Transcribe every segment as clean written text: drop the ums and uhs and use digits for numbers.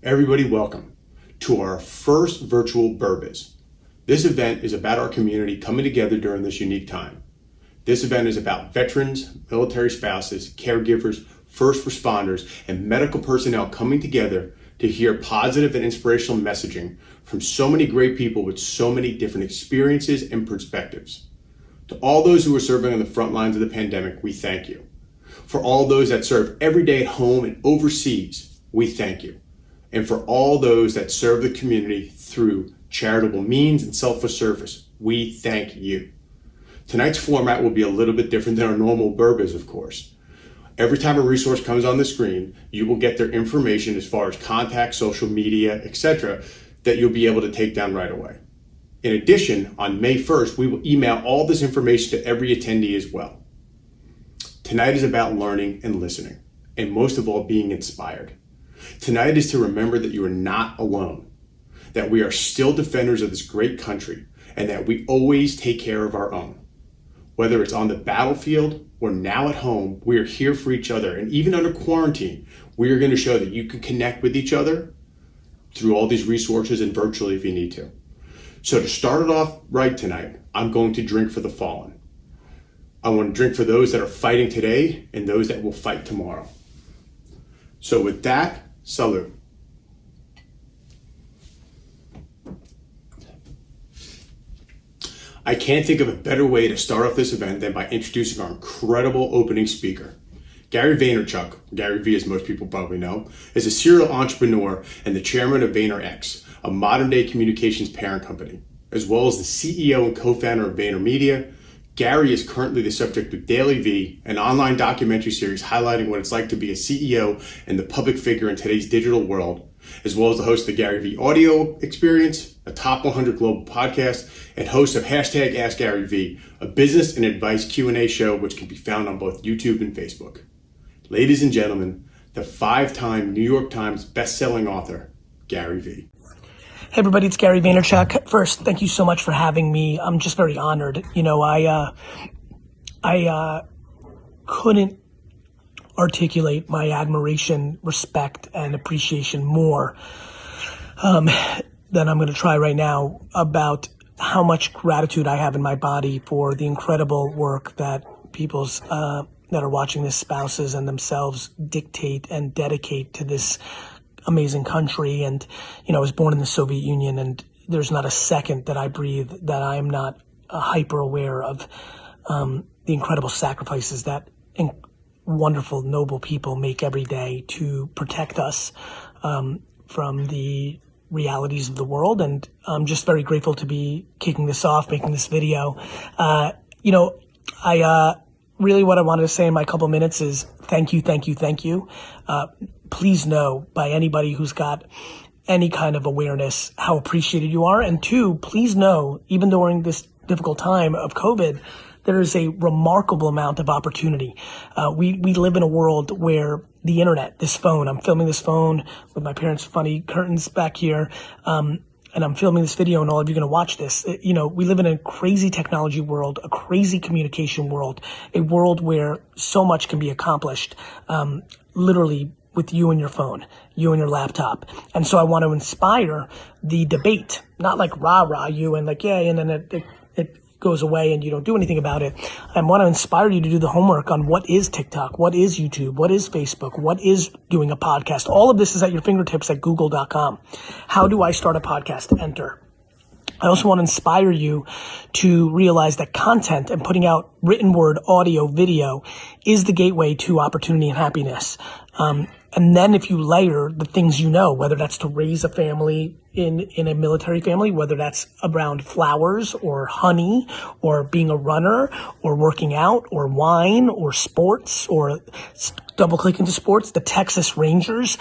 Everybody, welcome to our first virtual BourBiz. This event is about our community coming together during this unique time. This event is about veterans, military spouses, caregivers, first responders, and medical personnel coming together to hear positive and inspirational messaging from so many great people with so many different experiences and perspectives. To all those who are serving on the front lines of the pandemic, we thank you. For all those that serve every day at home and overseas, we thank you. And for all those that serve the community through charitable means and selfless service, we thank you. Tonight's format will be a little bit different than our normal BourBiz, of course. Every time a resource comes on the screen, you will get their information as far as contact, social media, etc., that you'll be able to take down right away. In addition, on May 1st, we will email all this information to every attendee as well. Tonight is about learning and listening, and most of all, being inspired. Tonight is to remember that you are not alone, that we are still defenders of this great country, and that we always take care of our own. Whether it's on the battlefield or now at home, we are here for each other. And even under quarantine, we are going to show that you can connect with each other through all these resources and virtually if you need to. So to start it off right tonight, I'm going to drink for the fallen. I want to drink for those that are fighting today and those that will fight tomorrow. So with that, salute. I can't think of a better way to start off this event than by introducing our incredible opening speaker. Gary Vaynerchuk, Gary V as most people probably know, is a serial entrepreneur and the chairman of VaynerX, a modern-day communications parent company. As well as the CEO and co-founder of VaynerMedia, Gary is currently the subject of Daily V, an online documentary series highlighting what it's like to be a CEO and the public figure in today's digital world, as well as the host of the Gary V audio experience, a top 100 global podcast, and host of #AskGaryV, a business and advice Q&A show which can be found on both YouTube and Facebook. Ladies and gentlemen, the 5-time New York Times best-selling author, Gary V. Hey everybody, it's Gary Vaynerchuk. First, thank you so much for having me. I'm just very honored. You know, I couldn't articulate my admiration, respect, and appreciation more than I'm going to try right now about how much gratitude I have in my body for the incredible work that people's that are watching this, spouses and themselves, dictate and dedicate to this amazing country. And, you know, I was born in the Soviet Union, and there's not a second that I breathe that I am not hyper aware of the incredible sacrifices that wonderful, noble people make every day to protect us from the realities of the world. And I'm just very grateful to be kicking this off, making this video. You know, really what I wanted to say in my couple minutes is thank you, thank you, thank you. Please know by anybody who's got any kind of awareness how appreciated you are. And two, please know, even during this difficult time of COVID, there is a remarkable amount of opportunity. We live in a world where the internet, this phone, I'm filming this phone with my parents' funny curtains back here, and I'm filming this video and all of you are going to watch this. You know, we live in a crazy technology world, a crazy communication world, a world where so much can be accomplished, literally with you and your phone, you and your laptop. And so I want to inspire the debate, not like rah-rah you and like, yeah, and then it goes away and you don't do anything about it. I want to inspire you to do the homework on what is TikTok, what is YouTube, what is Facebook, what is doing a podcast. All of this is at your fingertips at google.com. How do I start a podcast? Enter. I also want to inspire you to realize that content and putting out written word, audio, video is the gateway to opportunity and happiness. And then if you layer the things you know, whether that's to raise a family in a military family, whether that's around flowers or honey or being a runner or working out or wine or sports or double click into sports, the Texas Rangers,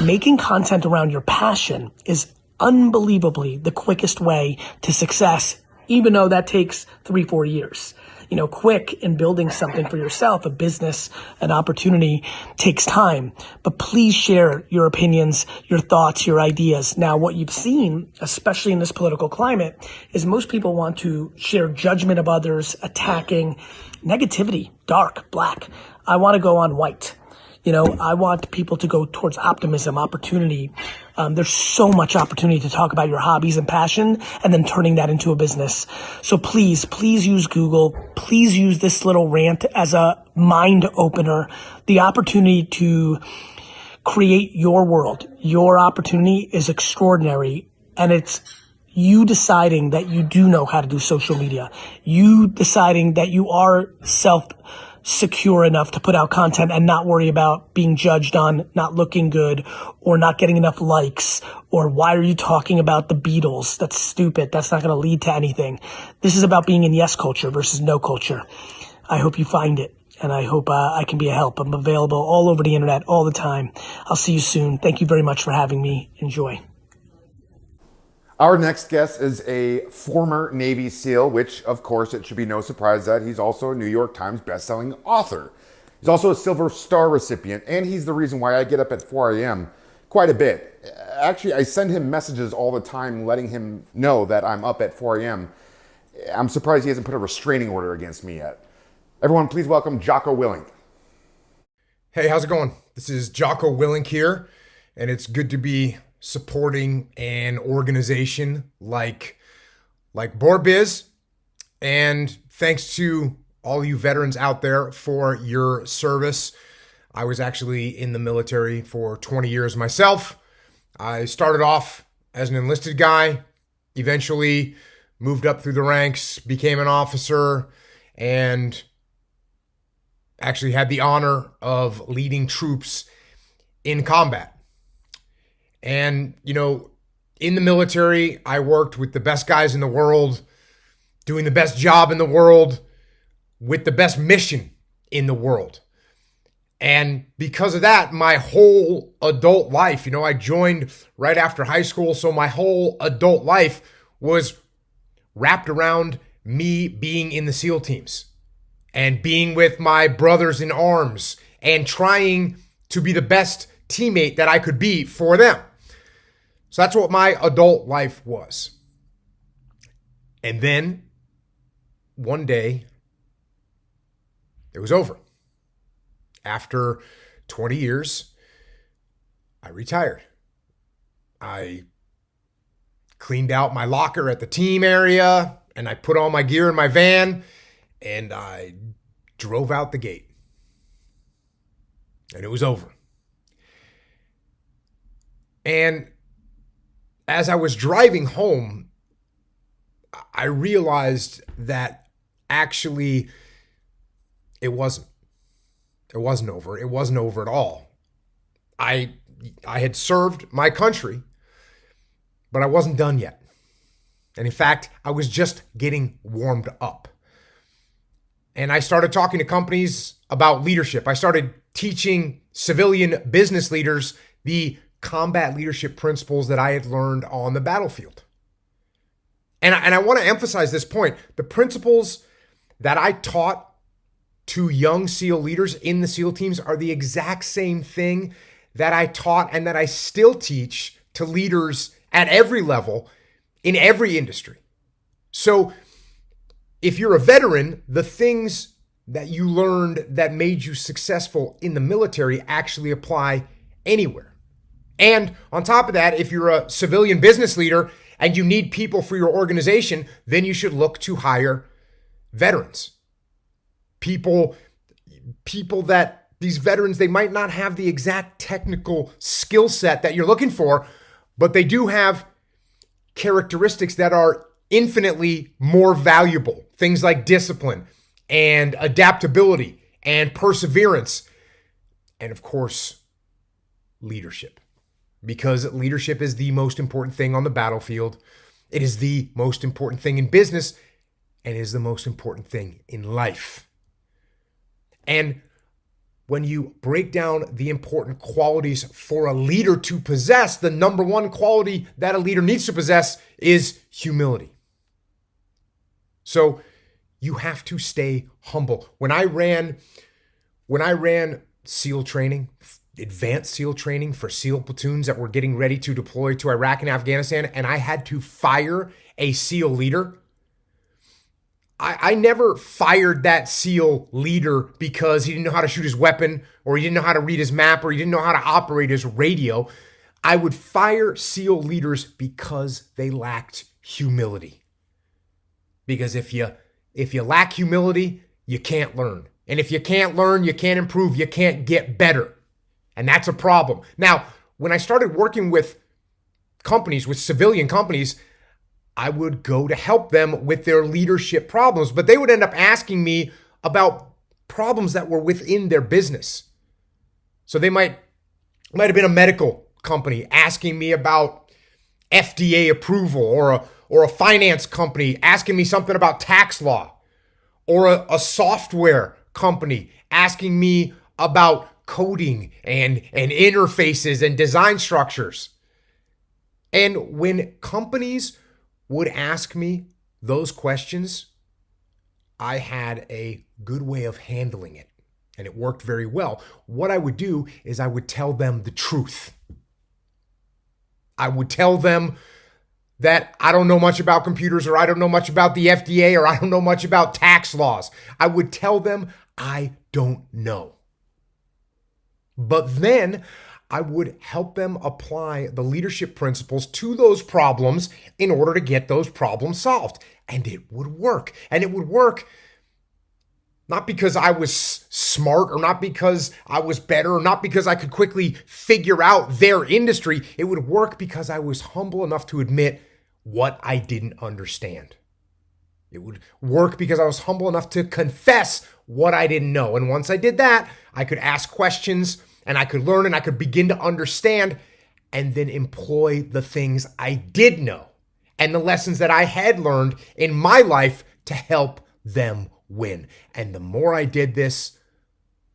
making content around your passion is unbelievably the quickest way to success, even though that takes 3-4 years. You know, quick in building something for yourself, a business, an opportunity takes time. But please share your opinions, your thoughts, your ideas. Now, what you've seen, especially in this political climate, is most people want to share judgment of others, attacking, negativity, dark, black. I want to go on white. You know, I want people to go towards optimism, opportunity, There's so much opportunity to talk about your hobbies and passion and then turning that into a business. So please use Google. Please use this little rant as a mind opener. The opportunity to create your world, your opportunity is extraordinary. And it's you deciding that you do know how to do social media. You deciding that you are secure enough to put out content and not worry about being judged on not looking good or not getting enough likes or why are you talking about the Beatles? That's stupid. That's not going to lead to anything. This is about being in yes culture versus no culture. I hope you find it and I hope I can be a help. I'm available all over the internet all the time. I'll see you soon. Thank you very much for having me. Enjoy. Our next guest is a former Navy SEAL, which, of course, it should be no surprise that he's also a New York Times bestselling author. He's also a Silver Star recipient, and he's the reason why I get up at 4 a.m. quite a bit. Actually, I send him messages all the time letting him know that I'm up at 4 a.m. I'm surprised he hasn't put a restraining order against me yet. Everyone, please welcome Jocko Willink. Hey, how's it going? This is Jocko Willink here, and it's good to be supporting an organization like BourBiz. And thanks to all you veterans out there for your service. I was actually in the military for 20 years myself. I started off as an enlisted guy, eventually moved up through the ranks, became an officer, and actually had the honor of leading troops in combat. And, in the military, I worked with the best guys in the world, doing the best job in the world, with the best mission in the world. And because of that, my whole adult life, I joined right after high school. So my whole adult life was wrapped around me being in the SEAL teams and being with my brothers in arms and trying to be the best teammate that I could be for them. So that's what my adult life was. And then one day, it was over. After 20 years, I retired. I cleaned out my locker at the team area, and I put all my gear in my van, and I drove out the gate. And it was over. And as I was driving home, I realized that actually it wasn't over. It wasn't over at all. I had served my country, but I wasn't done yet. And in fact, I was just getting warmed up. And I started talking to companies about leadership. I started teaching civilian business leaders the combat leadership principles that I had learned on the battlefield. And I want to emphasize this point. The principles that I taught to young SEAL leaders in the SEAL teams are the exact same thing that I taught and that I still teach to leaders at every level in every industry. So if you're a veteran, the things that you learned that made you successful in the military actually apply anywhere. And on top of that, if you're a civilian business leader and you need people for your organization, then you should look to hire veterans. People that these veterans, they might not have the exact technical skill set that you're looking for, but they do have characteristics that are infinitely more valuable. Things like discipline and adaptability and perseverance. And of course, leadership. Because leadership is the most important thing on the battlefield. It is the most important thing in business and is the most important thing in life. And when you break down the important qualities for a leader to possess, the number one quality that a leader needs to possess is humility. So you have to stay humble. When I ran SEAL training, advanced SEAL training for SEAL platoons that were getting ready to deploy to Iraq and Afghanistan, and I had to fire a SEAL leader, I never fired that SEAL leader because he didn't know how to shoot his weapon or he didn't know how to read his map or he didn't know how to operate his radio. I would fire SEAL leaders because they lacked humility. Because if you lack humility, you can't learn. And if you can't learn, you can't improve, you can't get better. And that's a problem. Now, when I started working with companies, with civilian companies, I would go to help them with their leadership problems, but they would end up asking me about problems that were within their business. So they might have been a medical company asking me about FDA approval, or a finance company asking me something about tax law, or a software company asking me about coding and interfaces and design structures. And when companies would ask me those questions, I had a good way of handling it, and it worked very well. What I would do is I would tell them the truth. I would tell them that I don't know much about computers, or I don't know much about the FDA, or I don't know much about tax laws. I would tell them I don't know. But then I would help them apply the leadership principles to those problems in order to get those problems solved. And it would work. And it would work not because I was smart, or not because I was better, or not because I could quickly figure out their industry. It would work because I was humble enough to admit what I didn't understand. It would work because I was humble enough to confess what I didn't know. And once I did that, I could ask questions, and I could learn, and I could begin to understand, and then employ the things I did know and the lessons that I had learned in my life to help them win. And the more I did this,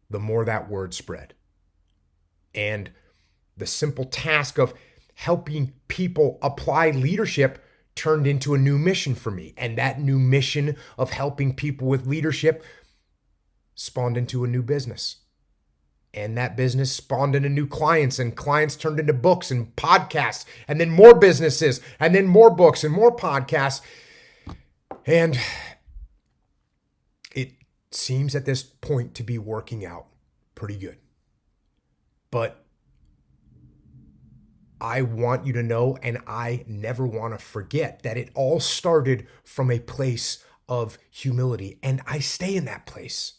the more that word spread. And the simple task of helping people apply leadership turned into a new mission for me. And that new mission of helping people with leadership spawned into a new business. And that business spawned into new clients, and clients turned into books and podcasts, and then more businesses, and then more books and more podcasts. And it seems at this point to be working out pretty good. But I want you to know, and I never want to forget, that it all started from a place of humility. And I stay in that place.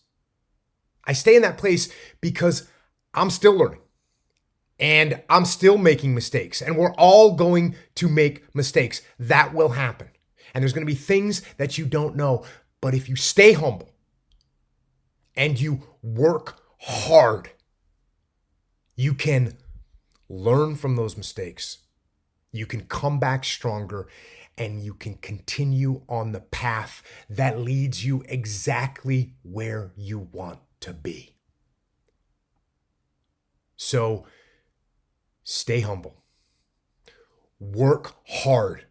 I stay in that place because I'm still learning, and I'm still making mistakes, and we're all going to make mistakes. That will happen. And there's going to be things that you don't know. But if you stay humble and you work hard, you can learn from those mistakes. You can come back stronger, and you can continue on the path that leads you exactly where you want to be. So stay humble. Work hard.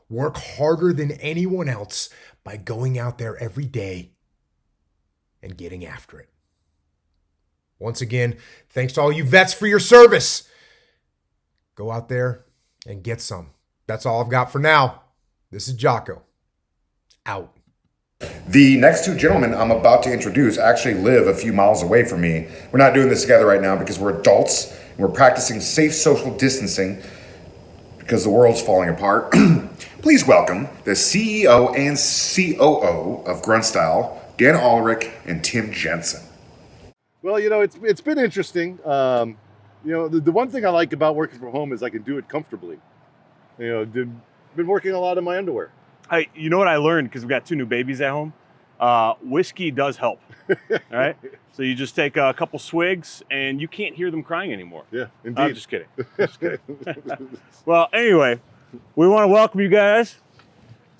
Work harder than anyone else by going out there every day and getting after it. Once again, thanks to all you vets for your service. Go out there and get some. That's all I've got for now. This is Jocko. Out. The next two gentlemen I'm about to introduce actually live a few miles away from me. We're not doing this together right now because we're adults and we're practicing safe social distancing because the world's falling apart. Please welcome the CEO and COO of Grunt Style, Dan Ulrich and Tim Jensen. Well, it's been interesting. The one thing I like about working from home is I can do it comfortably. Been working a lot in my underwear. You know what I learned, because we've got two new babies at home? Whiskey does help, all right? So you just take a couple swigs, and you can't hear them crying anymore. Yeah, indeed. I'm just kidding. Well, anyway, we want to welcome you guys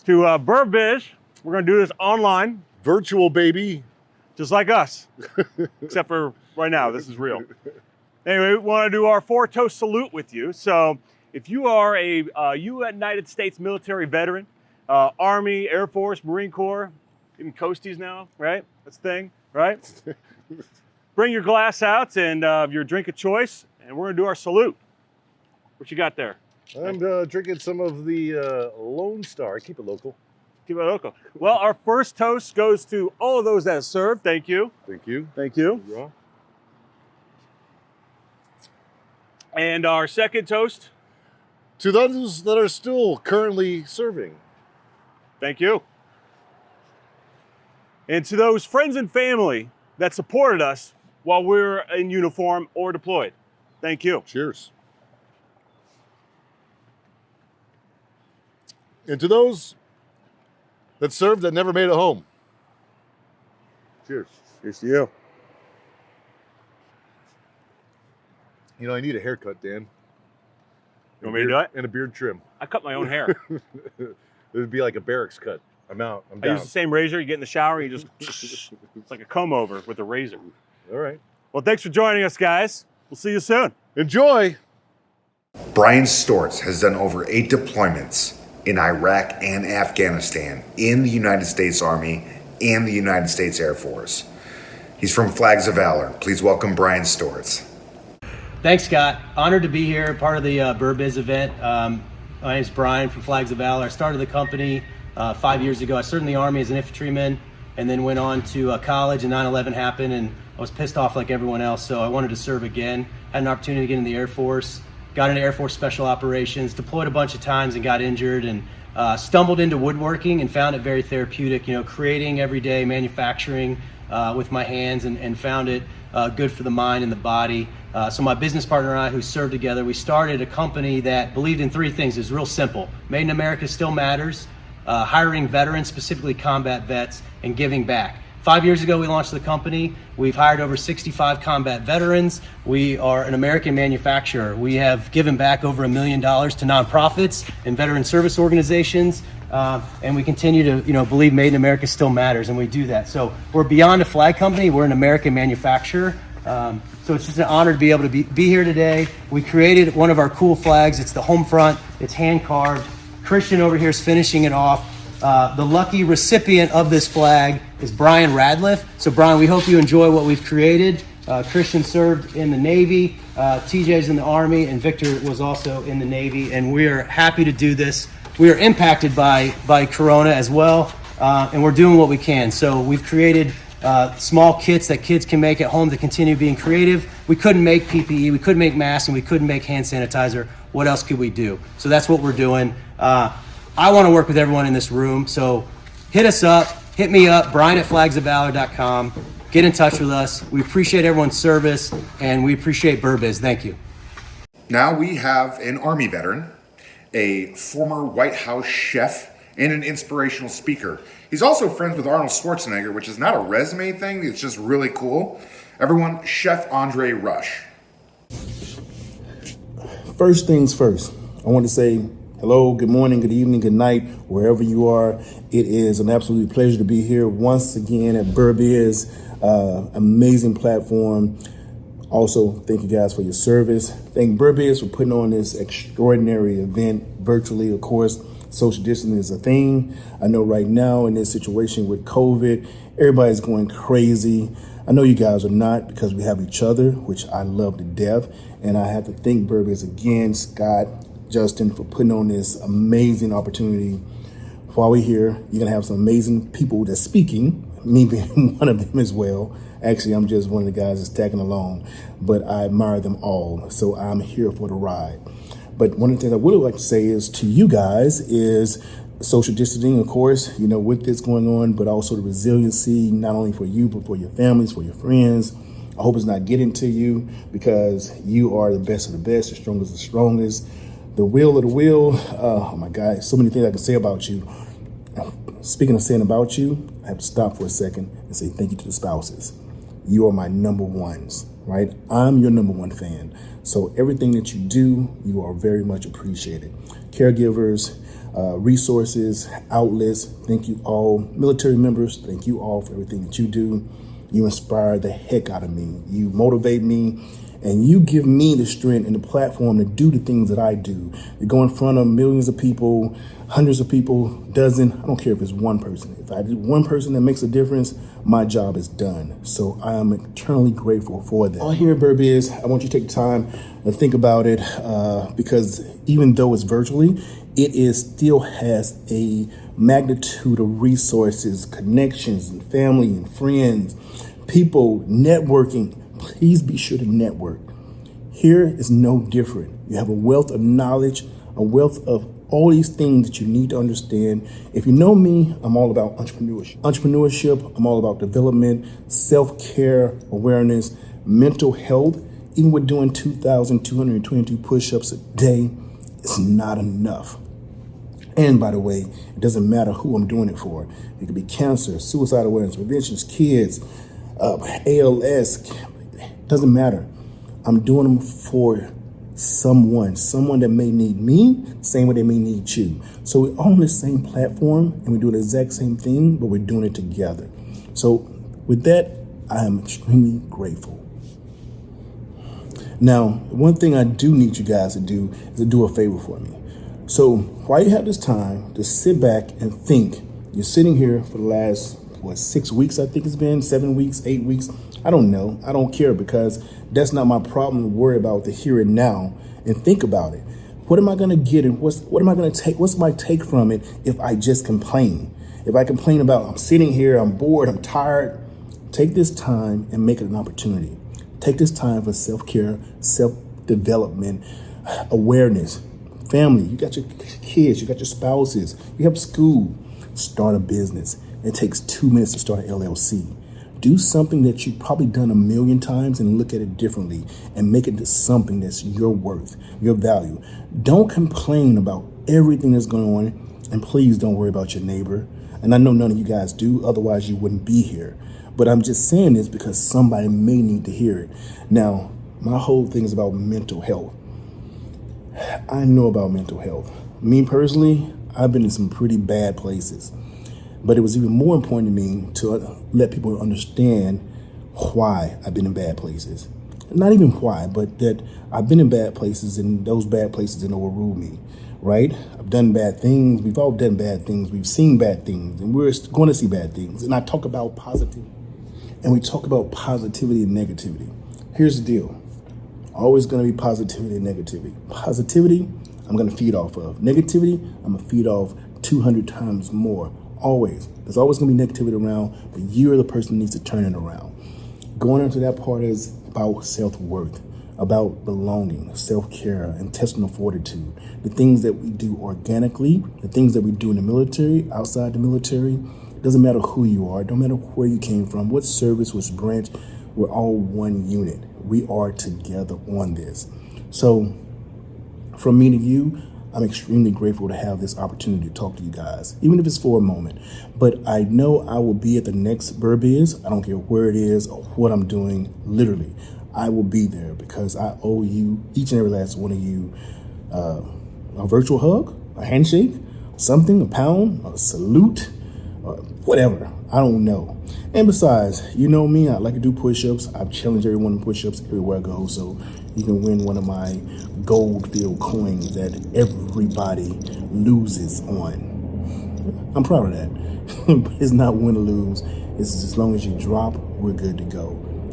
to BourBiz. We're going to do this online. Virtual, baby. Just like us, except for right now, this is real. Anyway, we want to do our 4-toast salute with you. So if you are a United States military veteran, Army, Air Force, Marine Corps, even Coasties now, right? That's the thing, right? Bring your glass out and your drink of choice, and we're gonna do our salute. What you got there? I'm drinking some of the Lone Star. Keep it local. Keep it local. Well, our first toast goes to all of those that have served. Thank you. Thank you. Thank you. Yeah. And our second toast, To those that are still currently serving. thank you. And to those friends and family that supported us while we were in uniform or deployed, thank you. Cheers. And to those that served that never made it home. Cheers. Here's to you. You know, I need a haircut, Dan. You want me to do it? And a beard trim. I cut my own hair. It would be like a barracks cut. I'm out. I'm I down. use the same razor. You get in the shower, you just, it's like a comb over with a razor. All right. Well, thanks for joining us, guys. We'll see you soon. Enjoy. Brian Stortz has done over 8 deployments in Iraq and Afghanistan in the United States Army and the United States Air Force. He's from Flags of Valor. Please welcome Brian Stortz. Thanks, Scott. Honored to be here, part of the BourBiz event. My name's Brian from Flags of Valor. I started the company 5 years ago. I served in the Army as an infantryman and then went on to college, and 9/11 happened, and I was pissed off like everyone else, so I wanted to serve again. Had an opportunity to get in the Air Force, got into Air Force Special Operations, deployed a bunch of times and got injured, and stumbled into woodworking and found it very therapeutic, creating every day, manufacturing with my hands, and found it good for the mind and the body. So my business partner and I, who served together, we started a company that believed in 3 things. It was real simple. Made in America still matters, hiring veterans, specifically combat vets, and giving back. 5 years ago, we launched the company. We've hired over 65 combat veterans. We are an American manufacturer. We have given back over $1 million to nonprofits and veteran service organizations. And we continue to, believe Made in America still matters, and we do that. So we're beyond a flag company. We're an American manufacturer. So it's just an honor to be able to be here today. We created one of our cool flags. It's the home front. It's hand carved. Christian over here is finishing it off. The lucky recipient of this flag is Brian Radliff. So Brian, we hope you enjoy what we've created. Christian served in the Navy, TJ's in the Army, and Victor was also in the Navy. And we are happy to do this. We are impacted by Corona as well, and we're doing what we can. So we've created small kits that kids can make at home to continue being creative. We couldn't make PPE, we couldn't make masks, and we couldn't make hand sanitizer. What else could we do? So that's what we're doing. I want to work with everyone in this room, so hit us up, hit me up, brian@flagsofvalor.com. Get in touch with us. We appreciate everyone's service, and we appreciate BourBiz. Thank you. Now we have an Army veteran, a former White House chef, and an inspirational speaker. He's also friends with Arnold Schwarzenegger, which is not a resume thing, it's just really cool. Everyone, Chef Andre Rush. First things first, I want to say hello, good morning, good evening, good night, wherever you are. It is an absolute pleasure to be here once again at BourBiz, amazing platform. Also, thank you guys for your service. Thank BourBiz for putting on this extraordinary event virtually. Of course, social distancing is a thing. I know right now in this situation with COVID, everybody's going crazy. I know you guys are not, because we have each other, which I love to death. And I have to thank BourBiz again, Scott, Justin, for putting on this amazing opportunity. While we're here, you're gonna have some amazing people that's speaking, me being one of them as well. Actually, I'm just one of the guys that's tagging along, but I admire them all, so I'm here for the ride. But one of the things I would like to say is to you guys is social distancing, of course, with this going on, but also the resiliency, not only for you, but for your families, for your friends. I hope it's not getting to you, because you are the best of the best, the strongest of the strongest. The will of the will, oh my God, so many things I can say about you. Speaking of saying about you, I have to stop for a second and say thank you to the spouses. You are my number ones, right? I'm your number one fan. So everything that you do, you are very much appreciated. Caregivers, resources, outlets, thank you all. Military members, thank you all for everything that you do. You inspire the heck out of me. You motivate me, and you give me the strength and the platform to do the things that I do. You go in front of millions of people, hundreds of people, dozen. I don't care if it's one person. If I do one person that makes a difference, my job is done. So I am eternally grateful for that. All here at BourBiz, I want you to take the time to think about it, because even though it's virtually, it still has a magnitude of resources, connections, and family and friends, people, networking. Please be sure to network. Here is no different. You have a wealth of knowledge, a wealth of all these things that you need to understand. If you know me, I'm all about entrepreneurship. I'm all about development, self-care, awareness, mental health. Even with doing 2,222 push-ups a day, it's not enough. And by the way, it doesn't matter who I'm doing it for. It could be cancer, suicide awareness, prevention, kids, ALS, doesn't matter. I'm doing them for someone that may need me, same way they may need you. So we're all on the same platform and we do the exact same thing, but we're doing it together. So with that, I am extremely grateful. Now, one thing I do need you guys to do is to do a favor for me. So while you have this time to sit back and think, you're sitting here for the last, 6 weeks, I think it's been, 7 weeks, 8 weeks. I don't know. I don't care, because that's not my problem to worry about the here and now, and think about it. What am I going to get, and what am I going to take? What's my take from it if I just complain? If I complain about, I'm sitting here, I'm bored, I'm tired, take this time and make it an opportunity. Take this time for self-care, self-development, awareness, family. You got your kids, you got your spouses, you have school. Start a business. It takes 2 minutes to start an LLC. Do something that you've probably done a million times and look at it differently and make it into something that's your worth, your value. Don't complain about everything that's going on, and please don't worry about your neighbor. And I know none of you guys do, otherwise you wouldn't be here. But I'm just saying this because somebody may need to hear it. Now, my whole thing is about mental health. I know about mental health. Me personally, I've been in some pretty bad places. But it was even more important to me to let people understand why I've been in bad places. Not even why, but that I've been in bad places, and those bad places didn't overrule me, right? I've done bad things. We've all done bad things. We've seen bad things, and we're going to see bad things. And I talk about positive, and we talk about positivity and negativity. Here's the deal. Always going to be positivity and negativity. Positivity, I'm going to feed off of. Negativity, I'm going to feed off 200 times more. Always. There's always going to be negativity around, but you're the person who needs to turn it around. Going into that part is about self-worth, about belonging, self-care, intestinal fortitude, the things that we do organically, the things that we do in the military, outside the military. Doesn't matter who you are, don't matter where you came from, what service, which branch, we're all one unit. We are together on this. So from me to you, I'm extremely grateful to have this opportunity to talk to you guys, even if it's for a moment. But I know I will be at the next BourBiz. I don't care where it is or what I'm doing. Literally, I will be there because I owe you, each and every last one of you, a virtual hug, a handshake, something, a pound, a salute, or whatever. I don't know. And besides, you know me, I like to do push-ups. I've challenged everyone in push-ups everywhere I go. So you can win one of my gold-filled coins that everybody loses on. I'm proud of that. But it's not win or lose. It's as long as you drop, we're good to go.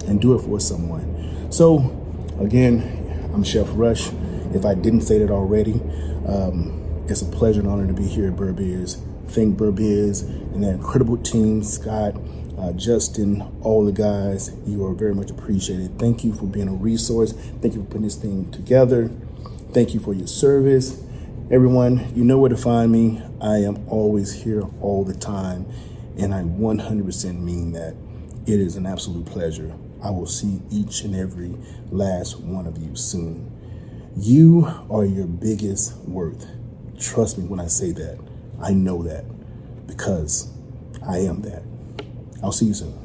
And do it for someone. So, again, I'm Chef Rush. If I didn't say that already, it's a pleasure and honor to be here at BourBiz. Thank BourBiz and that incredible team, Scott, Justin, all the guys. You are very much appreciated. Thank you for being a resource. Thank you for putting this thing together. Thank you for your service. Everyone, you know where to find me. I am always here all the time, and I 100% mean that. It is an absolute pleasure. I will see each and every last one of you soon. You are your biggest worth. Trust me when I say that. I know that because I am that. I'll see you soon.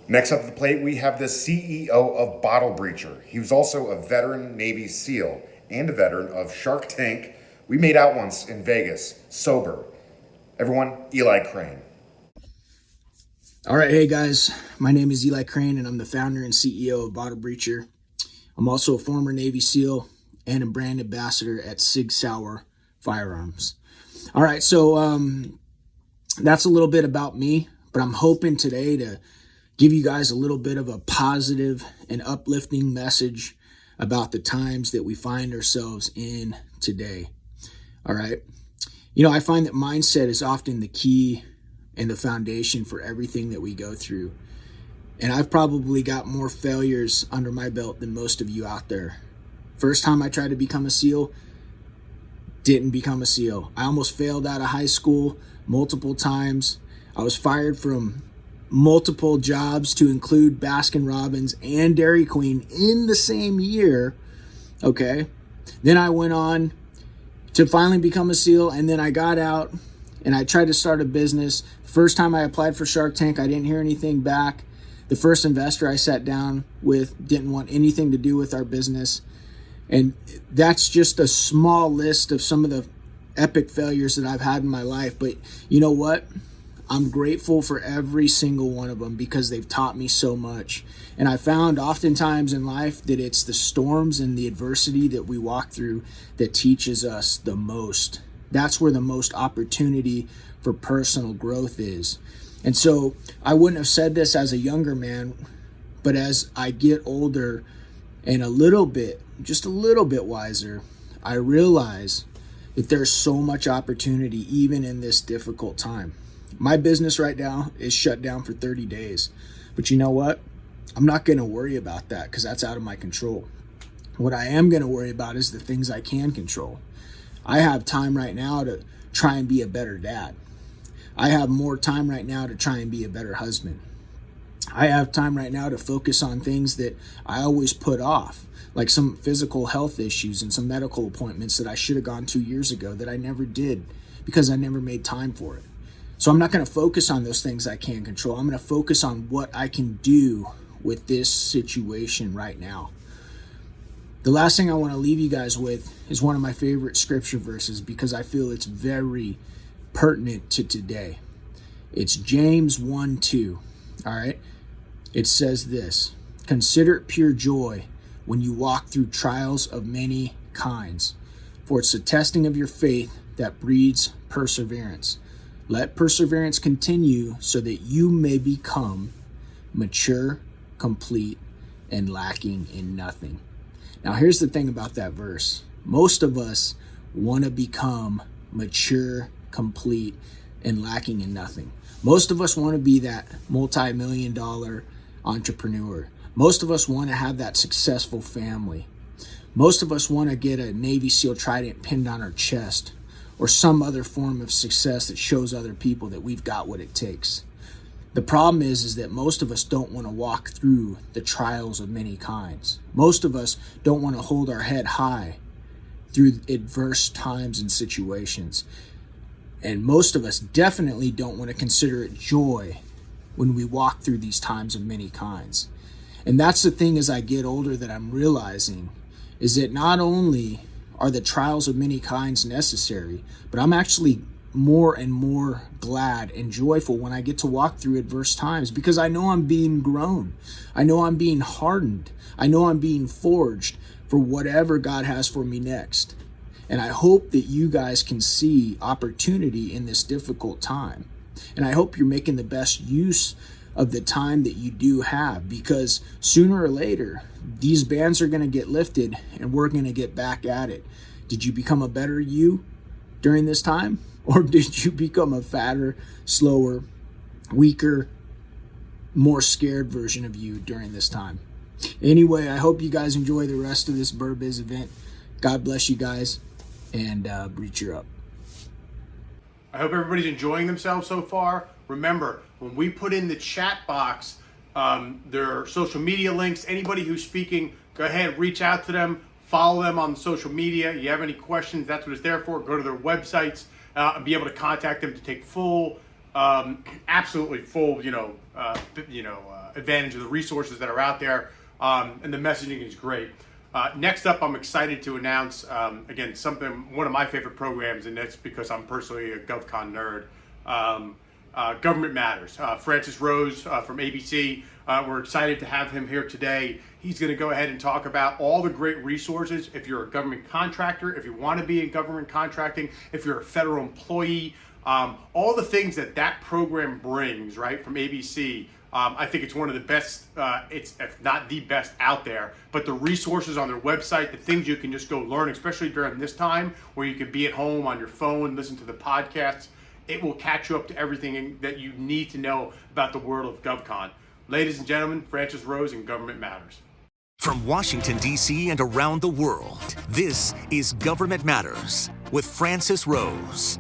Next up at the plate, we have the CEO of Bottle Breacher. He was also a veteran Navy SEAL and a veteran of Shark Tank. We made out once in Vegas, sober. Everyone, Eli Crane. All right, hey guys, my name is Eli Crane and I'm the founder and CEO of Bottle Breacher. I'm also a former Navy SEAL and a brand ambassador at Sig Sauer Firearms. All right, so that's a little bit about me, but I'm hoping today to give you guys a little bit of a positive and uplifting message about the times that we find ourselves in today. All right. You know, I find that mindset is often the key and the foundation for everything that we go through. And I've probably got more failures under my belt than most of you out there. First time I tried to become a SEAL, didn't become a SEAL. I almost failed out of high school multiple times. I was fired from multiple jobs to include Baskin Robbins and Dairy Queen in the same year. Okay. Then I went on to finally become a SEAL, and then I got out and I tried to start a business. First time I applied for Shark Tank, I didn't hear anything back. The first investor I sat down with didn't want anything to do with our business. And that's just a small list of some of the epic failures that I've had in my life. But you know what? I'm grateful for every single one of them because they've taught me so much. And I found oftentimes in life that it's the storms and the adversity that we walk through that teaches us the most. That's where the most opportunity for personal growth is. And so I wouldn't have said this as a younger man, but as I get older and just a little bit wiser, I realize that there's so much opportunity even in this difficult time. My business right now is shut down for 30 days. But you know what? I'm not going to worry about that because that's out of my control. What I am going to worry about is the things I can control. I have time right now to try and be a better dad. I have more time right now to try and be a better husband. I have time right now to focus on things that I always put off, like some physical health issues and some medical appointments that I should have gone 2 years ago that I never did because I never made time for it. So I'm not going to focus on those things I can't control. I'm going to focus on what I can do with this situation right now. The last thing I want to leave you guys with is one of my favorite scripture verses because I feel it's very pertinent to today. It's James 1:2. All right. It says this: consider it pure joy when you walk through trials of many kinds, for it's the testing of your faith that breeds perseverance. Let perseverance continue so that you may become mature, complete, and lacking in nothing. Now, here's the thing about that verse. Most of us want to become mature, complete, and lacking in nothing. Most of us want to be that multi-million-dollar entrepreneur. Most of us want to have that successful family. Most of us want to get a Navy SEAL trident pinned on our chest or some other form of success that shows other people that we've got what it takes. The problem is that most of us don't want to walk through the trials of many kinds. Most of us don't want to hold our head high through adverse times and situations. And most of us definitely don't want to consider it joy when we walk through these times of many kinds. And that's the thing as I get older that I'm realizing is that not only are the trials of many kinds necessary, but I'm actually more and more glad and joyful when I get to walk through adverse times because I know I'm being grown. I know I'm being hardened. I know I'm being forged for whatever God has for me next. And I hope that you guys can see opportunity in this difficult time. And I hope you're making the best use of the time that you do have because sooner or later, these bans are going to get lifted and we're going to get back at it. Did you become a better you during this time? Or did you become a fatter, slower, weaker, more scared version of you during this time? Anyway, I hope you guys enjoy the rest of this BourBiz event. God bless you guys, and breach her up. I hope everybody's enjoying themselves so far. Remember, when we put in the chat box their social media links, anybody who's speaking, go ahead, reach out to them, follow them on social media. You have any questions, that's what it's there for. Go to their websites and be able to contact them to take absolutely full, advantage of the resources that are out there. And the messaging is great. Next up, I'm excited to announce, again, one of my favorite programs, and that's because I'm personally a GovCon nerd. Government Matters. Francis Rose from ABC. We're excited to have him here today. He's going to go ahead and talk about all the great resources. If you're a government contractor, if you want to be in government contracting, if you're a federal employee, all the things that program brings, right, from ABC. I think it's one of the best, if not the best out there, but the resources on their website, the things you can just go learn, especially during this time where you can be at home on your phone, listen to the podcasts, it will catch you up to everything that you need to know about the world of GovCon. Ladies and gentlemen, Francis Rose and Government Matters. From Washington, D.C. and around the world, this is Government Matters with Francis Rose.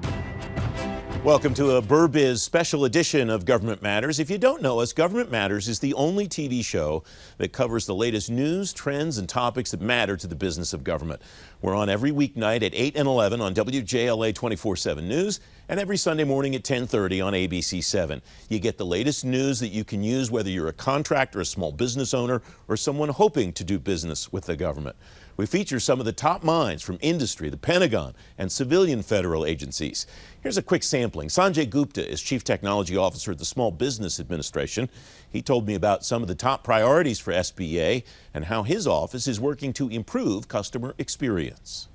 Welcome to a BourBiz special edition of Government Matters. If you don't know us, Government Matters is the only TV show that covers the latest news, trends, and topics that matter to the business of government. We're on every weeknight at 8 and 11 on WJLA 24/7 News and every Sunday morning at 10:30 on ABC 7. You get the latest news that you can use whether you're a contractor, a small business owner, or someone hoping to do business with the government. We feature some of the top minds from industry, the Pentagon, and civilian federal agencies. Here's a quick sampling. Sanjay Gupta is Chief Technology Officer at the Small Business Administration. He told me about some of the top priorities for SBA and how his office is working to improve customer experience.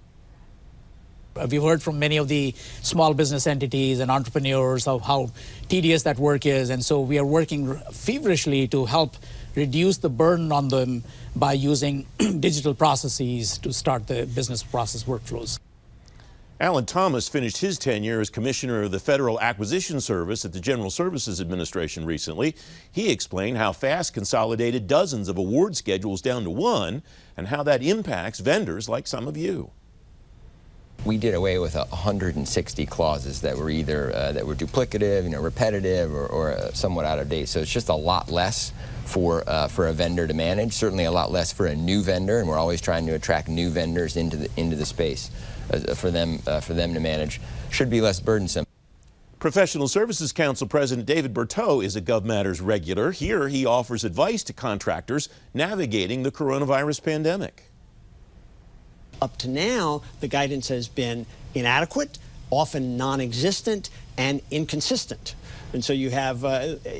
We've heard from many of the small business entities and entrepreneurs of how tedious that work is, and so we are working feverishly to help reduce the burden on them by using digital processes to start the business process workflows. Alan Thomas finished his tenure as Commissioner of the Federal Acquisition Service at the General Services Administration recently. He explained how FAST consolidated dozens of award schedules down to one and how that impacts vendors like some of you. We did away with 160 clauses that were either that were duplicative, repetitive, or somewhat out of date. So it's just a lot less for a vendor to manage. Certainly a lot less for a new vendor, and we're always trying to attract new vendors into the space for them to manage. Should be less burdensome. Professional Services Council President David Berteau is a GovMatters regular. Here he offers advice to contractors navigating the coronavirus pandemic. Up to now, the guidance has been inadequate, often non-existent, and inconsistent. And so you have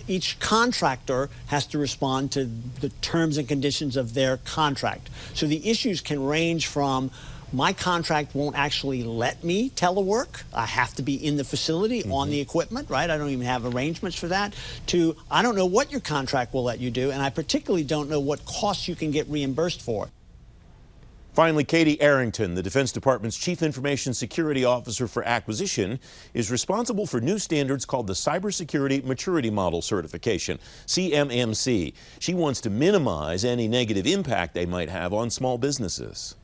each contractor has to respond to the terms and conditions of their contract. So the issues can range from my contract won't actually let me telework. I have to be in the facility on the equipment, right? I don't even have arrangements for that. To I don't know what your contract will let you do, and I particularly don't know what costs you can get reimbursed for. Finally, Katie Arrington, the Defense Department's Chief Information Security Officer for Acquisition, is responsible for new standards called the Cybersecurity Maturity Model Certification, CMMC. She wants to minimize any negative impact they might have on small businesses.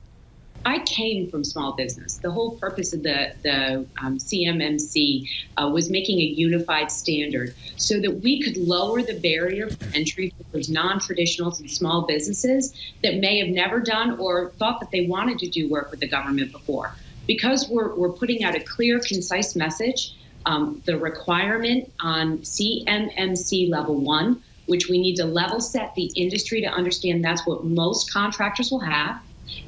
I came from small business. The whole purpose of the CMMC was making a unified standard so that we could lower the barrier for entry for those non-traditionals and small businesses that may have never done or thought that they wanted to do work with the government before. Because we're putting out a clear, concise message, the requirement on CMMC level 1, which we need to level set the industry to understand that's what most contractors will have.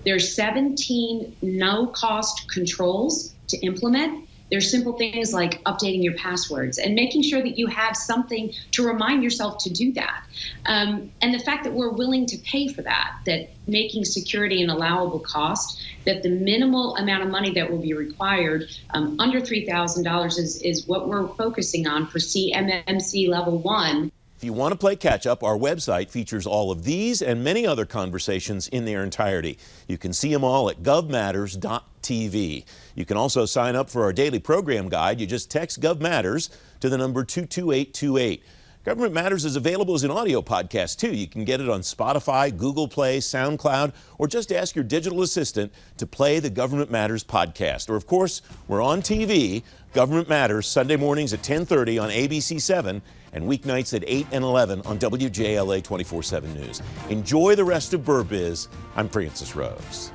There's 17 no-cost controls to implement. There's simple things like updating your passwords and making sure that you have something to remind yourself to do that. And the fact that we're willing to pay for that making security an allowable cost, that the minimal amount of money that will be required, under $3,000 is what we're focusing on for CMMC level 1. If you want to play catch-up, our website features all of these and many other conversations in their entirety. You can see them all at govmatters.tv. You can also sign up for our daily program guide. You just text GovMatters to the number 22828. Government Matters is available as an audio podcast, too. You can get it on Spotify, Google Play, SoundCloud, or just ask your digital assistant to play the Government Matters podcast. Or, of course, we're on TV, Government Matters, Sunday mornings at 10:30 on ABC 7 and weeknights at 8 and 11 on WJLA 24/7 News. Enjoy the rest of BourBiz. I'm Francis Rose.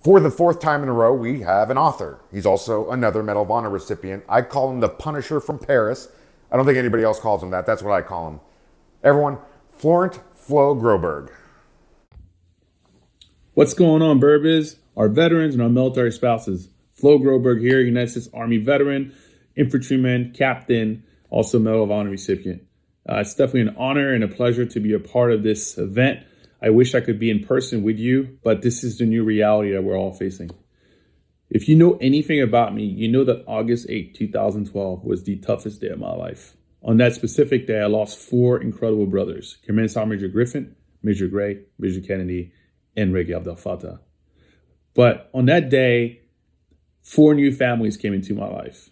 For the fourth time in a row, we have an author. He's also another Medal of Honor recipient. I call him the Punisher from Paris. I don't think anybody else calls him that. That's what I call him. Everyone, Florent Flo Groberg. What's going on, BourBiz? Our veterans and our military spouses. Flo Groberg here, United States Army veteran, infantryman, captain, also Medal of Honor recipient. It's definitely an honor and a pleasure to be a part of this event. I wish I could be in person with you, but this is the new reality that we're all facing. If you know anything about me, you know that August 8, 2012 was the toughest day of my life. On that specific day, I lost 4 incredible brothers, Command Sergeant Major Griffin, Major Gray, Major Kennedy, and Reggie Abdel Fattah. But on that day, 4 new families came into my life.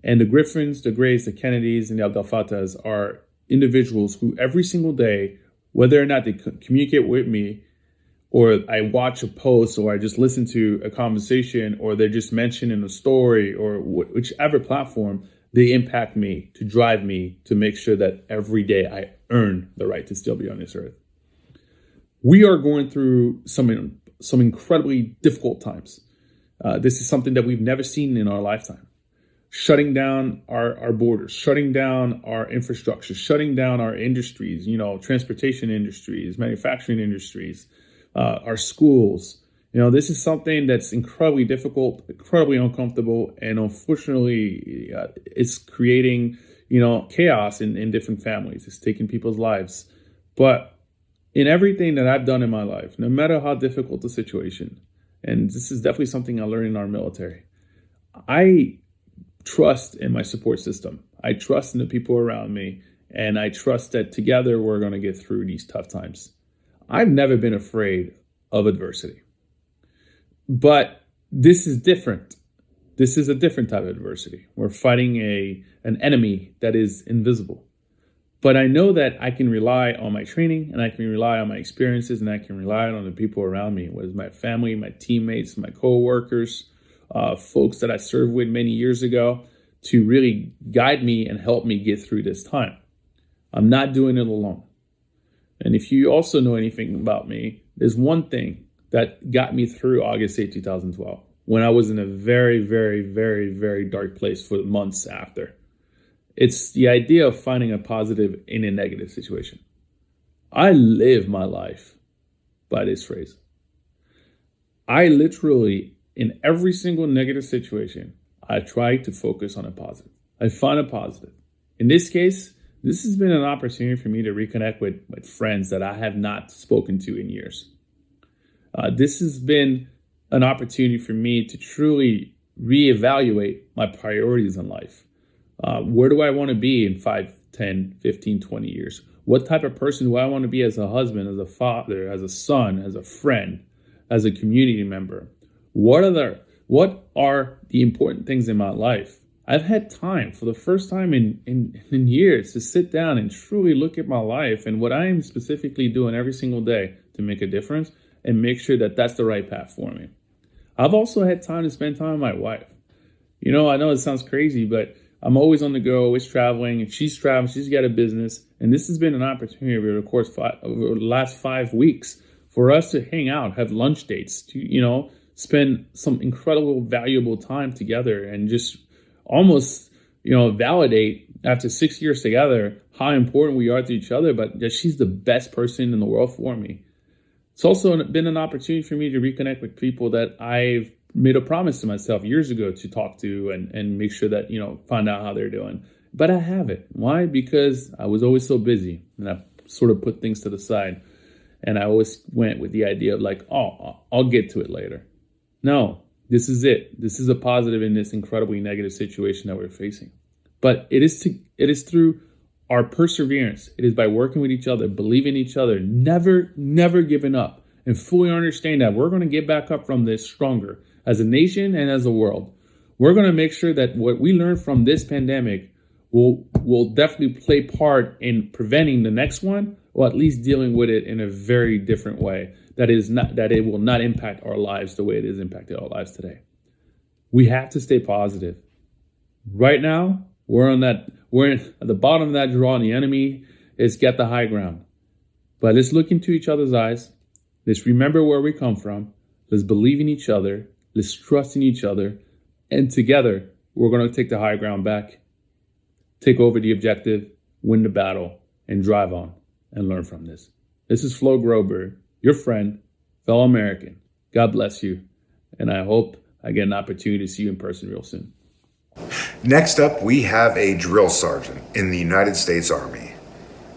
And the Griffins, the Grays, the Kennedys, and the Abdel-Fattahs are individuals who every single day, whether or not they communicate with me, or I watch a post, or I just listen to a conversation, or they're just mentioned in a story, or whichever platform, they impact me to drive me to make sure that every day I earn the right to still be on this earth. We are going through some incredibly difficult times. This is something that we've never seen in our lifetime. Shutting down our borders, shutting down our infrastructure, shutting down our industries, transportation industries, manufacturing industries, our schools. This is something that's incredibly difficult, incredibly uncomfortable, and unfortunately, it's creating, chaos in different families. It's taking people's lives. But in everything that I've done in my life, no matter how difficult the situation, and this is definitely something I learned in our military, I trust in my support system. I trust in the people around me, and I trust that together we're going to get through these tough times. I've never been afraid of adversity. But this is different. This is a different type of adversity. We're fighting an enemy that is invisible. But I know that I can rely on my training, and I can rely on my experiences, and I can rely on the people around me, whether it's my family, my teammates, my coworkers, folks that I served with many years ago, to really guide me and help me get through this time. I'm not doing it alone. And if you also know anything about me, there's one thing that got me through August 8, 2012, when I was in a very, very, very, very dark place for months after. It's the idea of finding a positive in a negative situation. I live my life by this phrase. I literally, in every single negative situation, I try to focus on a positive. I find a positive. In this case, this has been an opportunity for me to reconnect with friends that I have not spoken to in years. This has been an opportunity for me to truly reevaluate my priorities in life. Where do I want to be in 5, 10, 15, 20 years? What type of person do I want to be as a husband, as a father, as a son, as a friend, as a community member? What are the important things in my life? I've had time for the first time in years to sit down and truly look at my life and what I am specifically doing every single day to make a difference and make sure that that's the right path for me. I've also had time to spend time with my wife. I know it sounds crazy, but I'm always on the go, always traveling, and she's traveling, she's got a business. And this has been an opportunity over the course over the last 5 weeks for us to hang out, have lunch dates, to, spend some incredible, valuable time together and just almost, validate after 6 years together how important we are to each other, but that she's the best person in the world for me. It's also been an opportunity for me to reconnect with people that I've made a promise to myself years ago to talk to and make sure that, find out how they're doing. But I haven't. Why? Because I was always so busy and I sort of put things to the side. And I always went with the idea of I'll get to it later. No, this is it. This is a positive in this incredibly negative situation that we're facing. But it is through our perseverance. It is by working with each other, believing in each other, never giving up, and fully understand that we're going to get back up from this stronger as a nation and as a world. We're going to make sure that what we learn from this pandemic will definitely play part in preventing the next one, or at least dealing with it in a very different way that it will not impact our lives the way it is impacted our lives today. We have to stay positive. Right now, we're at the bottom of that draw, and the enemy is get the high ground. But let's look into each other's eyes. Let's remember where we come from. Let's believe in each other. Let's trust in each other. And together, we're going to take the high ground back, take over the objective, win the battle, and drive on and learn from this. This is Flo Groberg, your friend, fellow American. God bless you. And I hope I get an opportunity to see you in person real soon. Next up, we have a drill sergeant in the United States Army,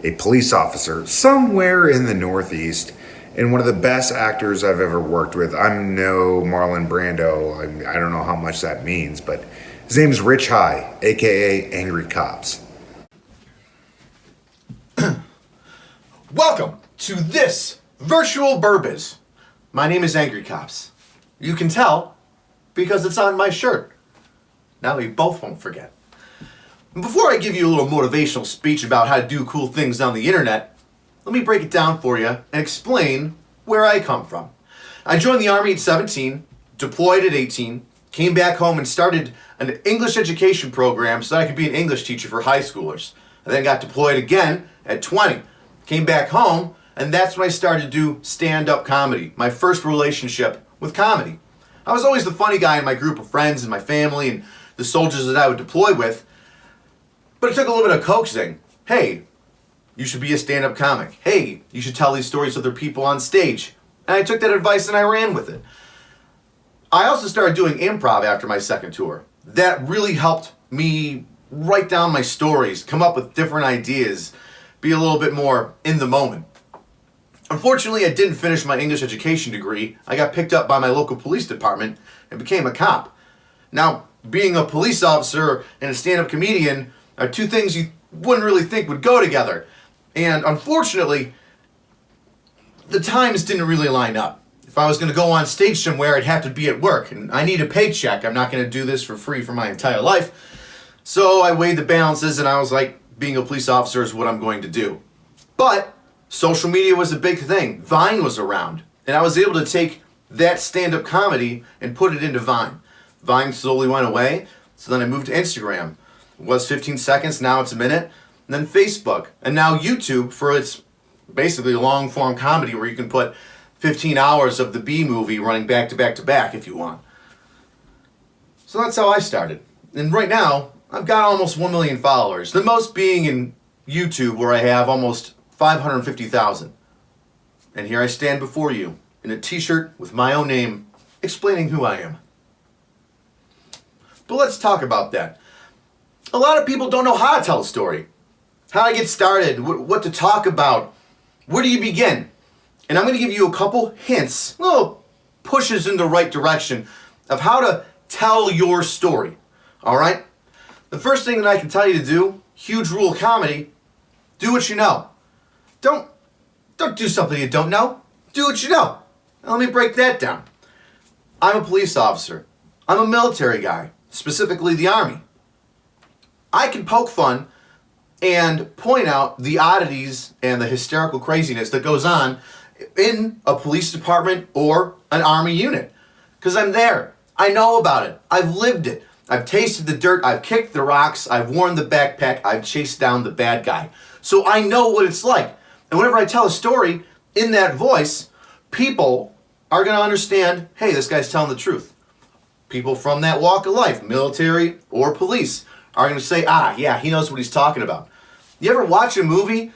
a police officer somewhere in the Northeast, and one of the best actors I've ever worked with. I'm no Marlon Brando. I don't know how much that means, but his name's Rich High, aka Angry Cops. Welcome to this virtual BourBiz. My name is Angry Cops. You can tell because it's on my shirt. Now we both won't forget. And before I give you a little motivational speech about how to do cool things on the internet, let me break it down for you and explain where I come from. I joined the Army at 17, deployed at 18, came back home and started an English education program so that I could be an English teacher for high schoolers. I then got deployed again at 20, came back home, and that's when I started to do stand-up comedy, my first relationship with comedy. I was always the funny guy in my group of friends and my family and the soldiers that I would deploy with, but it took a little bit of coaxing. Hey, you should be a stand-up comic. Hey, you should tell these stories to other people on stage. And I took that advice and I ran with it. I also started doing improv after my second tour. That really helped me write down my stories, come up with different ideas, be a little bit more in the moment. Unfortunately, I didn't finish my English education degree. I got picked up by my local police department and became a cop. Now, being a police officer and a stand-up comedian are two things you wouldn't really think would go together. And unfortunately, the times didn't really line up. If I was going to go on stage somewhere, I'd have to be at work, and I need a paycheck. I'm not going to do this for free for my entire life. So I weighed the balances, and I was like, being a police officer is what I'm going to do. But social media was a big thing. Vine was around, and I was able to take that stand-up comedy and put it into Vine. Vine slowly went away, so then I moved to Instagram. It was 15 seconds, now it's a minute. And then Facebook, and now YouTube for its basically long-form comedy where you can put 15 hours of the B movie running back to back to back if you want. So that's how I started. And right now, I've got almost 1 million followers, the most being in YouTube where I have almost 550,000. And here I stand before you in a t-shirt with my own name explaining who I am. But let's talk about that. A lot of people don't know how to tell a story, how to get started, what to talk about, where do you begin? And I'm going to give you a couple hints, little pushes in the right direction of how to tell your story. All right? The first thing that I can tell you to do, huge rule of comedy, do what you know. Don't do something you don't know. Do what you know. Now, let me break that down. I'm a police officer. I'm a military guy, specifically the Army. I can poke fun and point out the oddities and the hysterical craziness that goes on in a police department or an Army unit. Because I'm there. I know about it. I've lived it. I've tasted the dirt. I've kicked the rocks. I've worn the backpack. I've chased down the bad guy. So I know what it's like. And whenever I tell a story in that voice, people are going to understand, hey, this guy's telling the truth. People from that walk of life, military or police, are going to say, yeah, he knows what he's talking about. You ever watch a movie?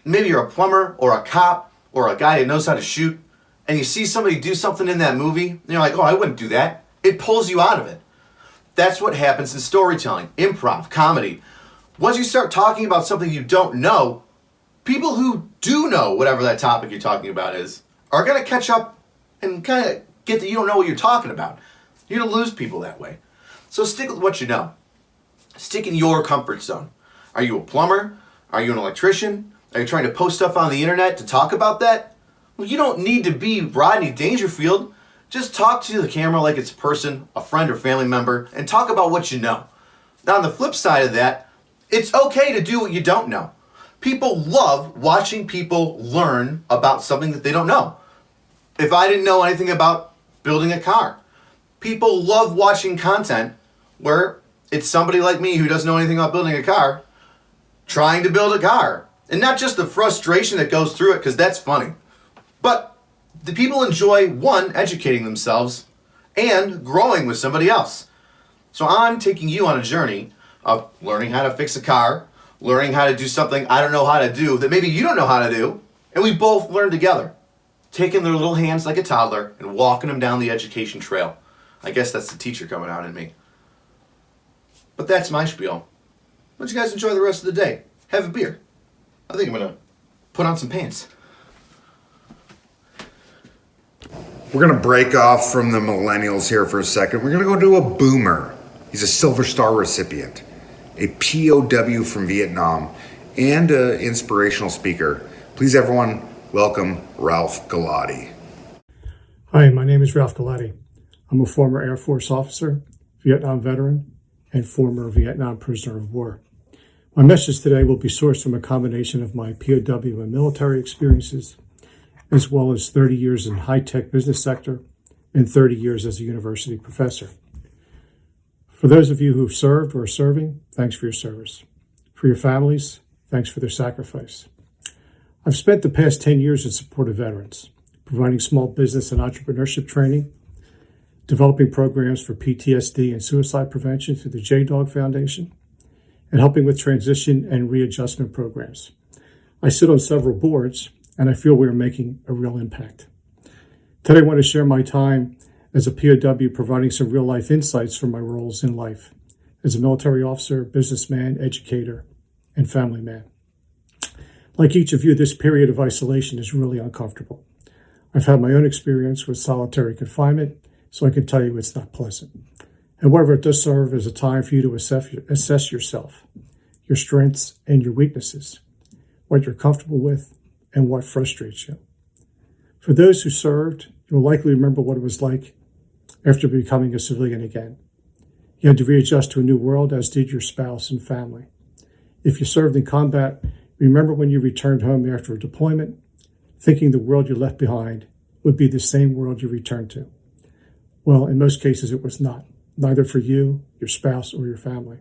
Maybe you're a plumber or a cop or a guy that knows how to shoot, and you see somebody do something in that movie, and you're like, oh, I wouldn't do that. It pulls you out of it. That's what happens in storytelling, improv, comedy. Once you start talking about something you don't know, people who do know whatever that topic you're talking about is are going to catch up and kind of get that you don't know what you're talking about. You're going to lose people that way. So stick with what you know. Stick in your comfort zone. Are you a plumber? Are you an electrician? Are you trying to post stuff on the internet to talk about that? Well, you don't need to be Rodney Dangerfield. Just talk to the camera like it's a person, a friend or family member, and talk about what you know. Now, on the flip side of that, it's okay to do what you don't know. People love watching people learn about something that they don't know. If I didn't know anything about building a car, people love watching content where it's somebody like me who doesn't know anything about building a car trying to build a car. And not just the frustration that goes through it, because that's funny. But the people enjoy, one, educating themselves and growing with somebody else. So I'm taking you on a journey of learning how to fix a car, learning how to do something I don't know how to do that maybe you don't know how to do, and we both learn together. Taking their little hands like a toddler and walking them down the education trail. I guess that's the teacher coming out in me. But that's my spiel. Why don't you guys enjoy the rest of the day? Have a beer. I think I'm going to put on some pants. We're going to break off from the millennials here for a second. We're going to go to a boomer. He's a Silver Star recipient, a POW from Vietnam, and an inspirational speaker. Please, everyone, welcome Ralph Galati. Hi, my name is Ralph Galati. I'm a former Air Force officer, Vietnam veteran, and former Vietnam prisoner of war. My message today will be sourced from a combination of my POW and military experiences, as well as 30 years in high-tech business sector and 30 years as a university professor. For those of you who've served or are serving, thanks for your service. For your families, thanks for their sacrifice. I've spent the past 10 years in support of veterans, providing small business and entrepreneurship training, developing programs for PTSD and suicide prevention through the J-Dog Foundation, and helping with transition and readjustment programs. I sit on several boards, and I feel we are making a real impact. Today, I want to share my time as a POW, providing some real-life insights from my roles in life as a military officer, businessman, educator, and family man. Like each of you, this period of isolation is really uncomfortable. I've had my own experience with solitary confinement, so I can tell you it's not pleasant. However, it does serve as a time for you to assess yourself, your strengths and your weaknesses, what you're comfortable with, and what frustrates you. For those who served, you will likely remember what it was like after becoming a civilian again. You had to readjust to a new world, as did your spouse and family. If you served in combat, remember when you returned home after a deployment, thinking the world you left behind would be the same world you returned to. Well, in most cases, it was not, neither for you, your spouse, or your family.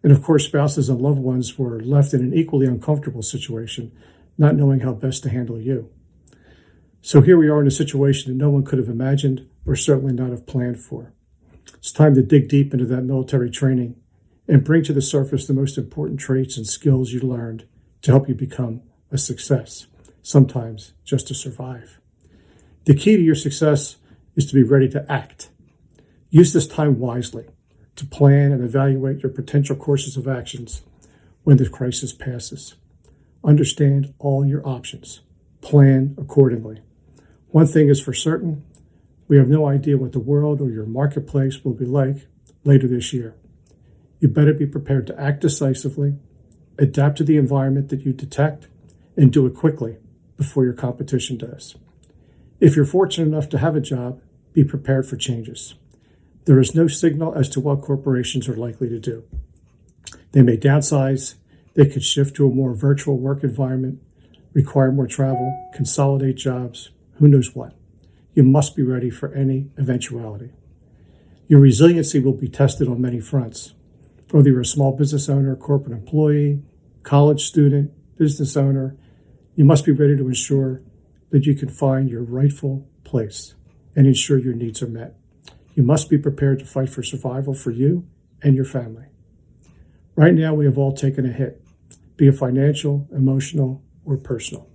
And of course, spouses and loved ones were left in an equally uncomfortable situation, not knowing how best to handle you. So here we are in a situation that no one could have imagined or certainly not have planned for. It's time to dig deep into that military training and bring to the surface the most important traits and skills you learned to help you become a success, sometimes just to survive. The key to your success is to be ready to act. Use this time wisely to plan and evaluate your potential courses of actions when the crisis passes. Understand all your options. Plan accordingly. One thing is for certain, we have no idea what the world or your marketplace will be like later this year. You better be prepared to act decisively, adapt to the environment that you detect, and do it quickly before your competition does. If you're fortunate enough to have a job, be prepared for changes. There is no signal as to what corporations are likely to do. They may downsize, they could shift to a more virtual work environment, require more travel, consolidate jobs, who knows what. You must be ready for any eventuality. Your resiliency will be tested on many fronts. Whether you're a small business owner, corporate employee, college student, business owner, you must be ready to ensure that you can find your rightful place and ensure your needs are met. You must be prepared to fight for survival for you and your family. Right now, we have all taken a hit, be it financial, emotional, or personal.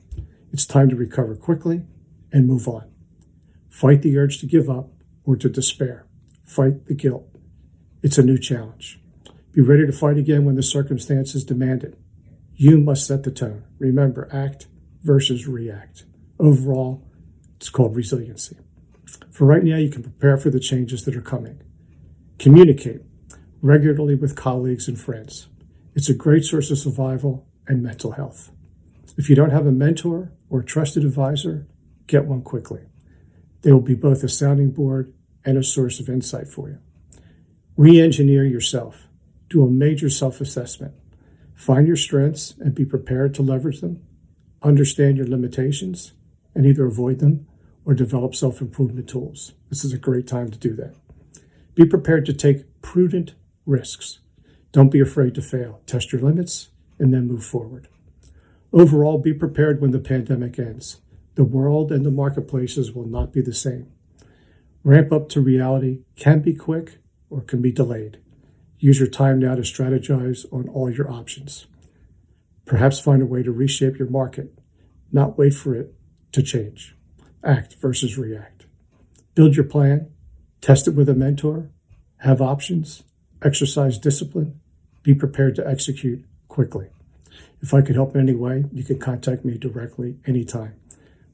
It's time to recover quickly and move on. Fight the urge to give up or to despair. Fight the guilt. It's a new challenge. Be ready to fight again when the circumstances demand it. You must set the tone. Remember, act versus react. Overall, it's called resiliency. For right now, you can prepare for the changes that are coming. Communicate regularly with colleagues and friends. It's a great source of survival and mental health. If you don't have a mentor or trusted advisor, get one quickly. They will be both a sounding board and a source of insight for you. Re-engineer yourself. Do a major self-assessment. Find your strengths and be prepared to leverage them. Understand your limitations and either avoid them or develop self-improvement tools. This is a great time to do that. Be prepared to take prudent risks. Don't be afraid to fail. Test your limits and then move forward. Overall, be prepared when the pandemic ends. The world and the marketplaces will not be the same. Ramp up to reality can be quick or can be delayed. Use your time now to strategize on all your options. Perhaps find a way to reshape your market, not wait for it to change. Act versus react. Build your plan, test it with a mentor, have options, exercise discipline, be prepared to execute quickly. If I could help in any way, you can contact me directly anytime.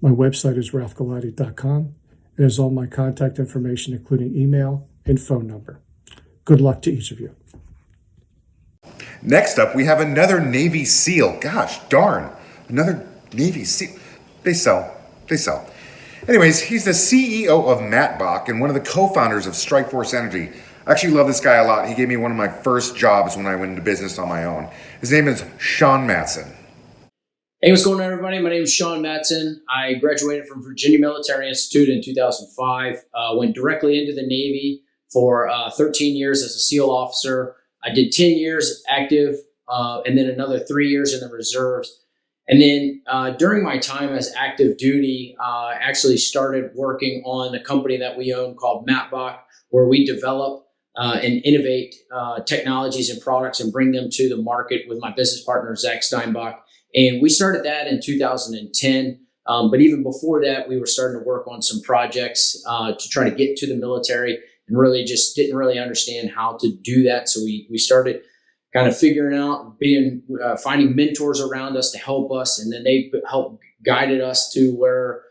My website is ralphgalati.com. It has all my contact information, including email and phone number. Good luck to each of you. Next up, we have another Navy SEAL. Gosh darn, another Navy SEAL. They sell. Anyways, he's the CEO of Mattbach and one of the co-founders of Strikeforce Energy, I actually love this guy a lot. He gave me one of my first jobs when I went into business on my own. His name is Sean Matson. Hey, what's going on, everybody? My name is Sean Matson. I graduated from Virginia Military Institute in 2005. Went directly into the Navy for 13 years as a SEAL officer. I did 10 years active and then another 3 years in the reserves. And then during my time as active duty, I actually started working on a company that we own called Mapbach, where we develop and innovate technologies and products and bring them to the market with my business partner, Zach Steinbach. And we started that in 2010. But even before that, we were starting to work on some projects to try to get to the military and really just didn't really understand how to do that. So we started kind of figuring out, finding mentors around us to help us. And then they helped guided us to where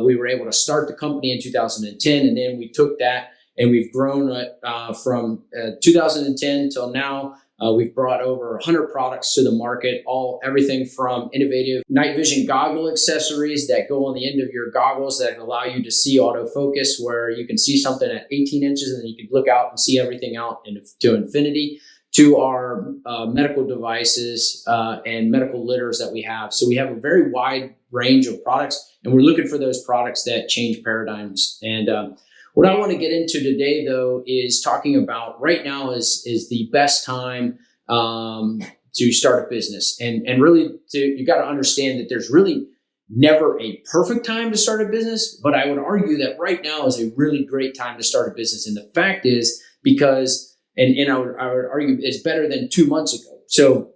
we were able to start the company in 2010. And then we took that and we've grown it from 2010 till now. We've brought over 100 products to the market, everything from innovative night vision goggle accessories that go on the end of your goggles that allow you to see autofocus, where you can see something at 18 inches and then you can look out and see everything out to infinity, to our medical devices and medical litters that we have. So we have a very wide range of products, and we're looking for those products that change paradigms. And what I want to get into today, though, is talking about right now is the best time to start a business. And really, you got to understand that there's really never a perfect time to start a business, but I would argue that right now is a really great time to start a business. And the fact is because, and I would argue it's better than 2 months ago. So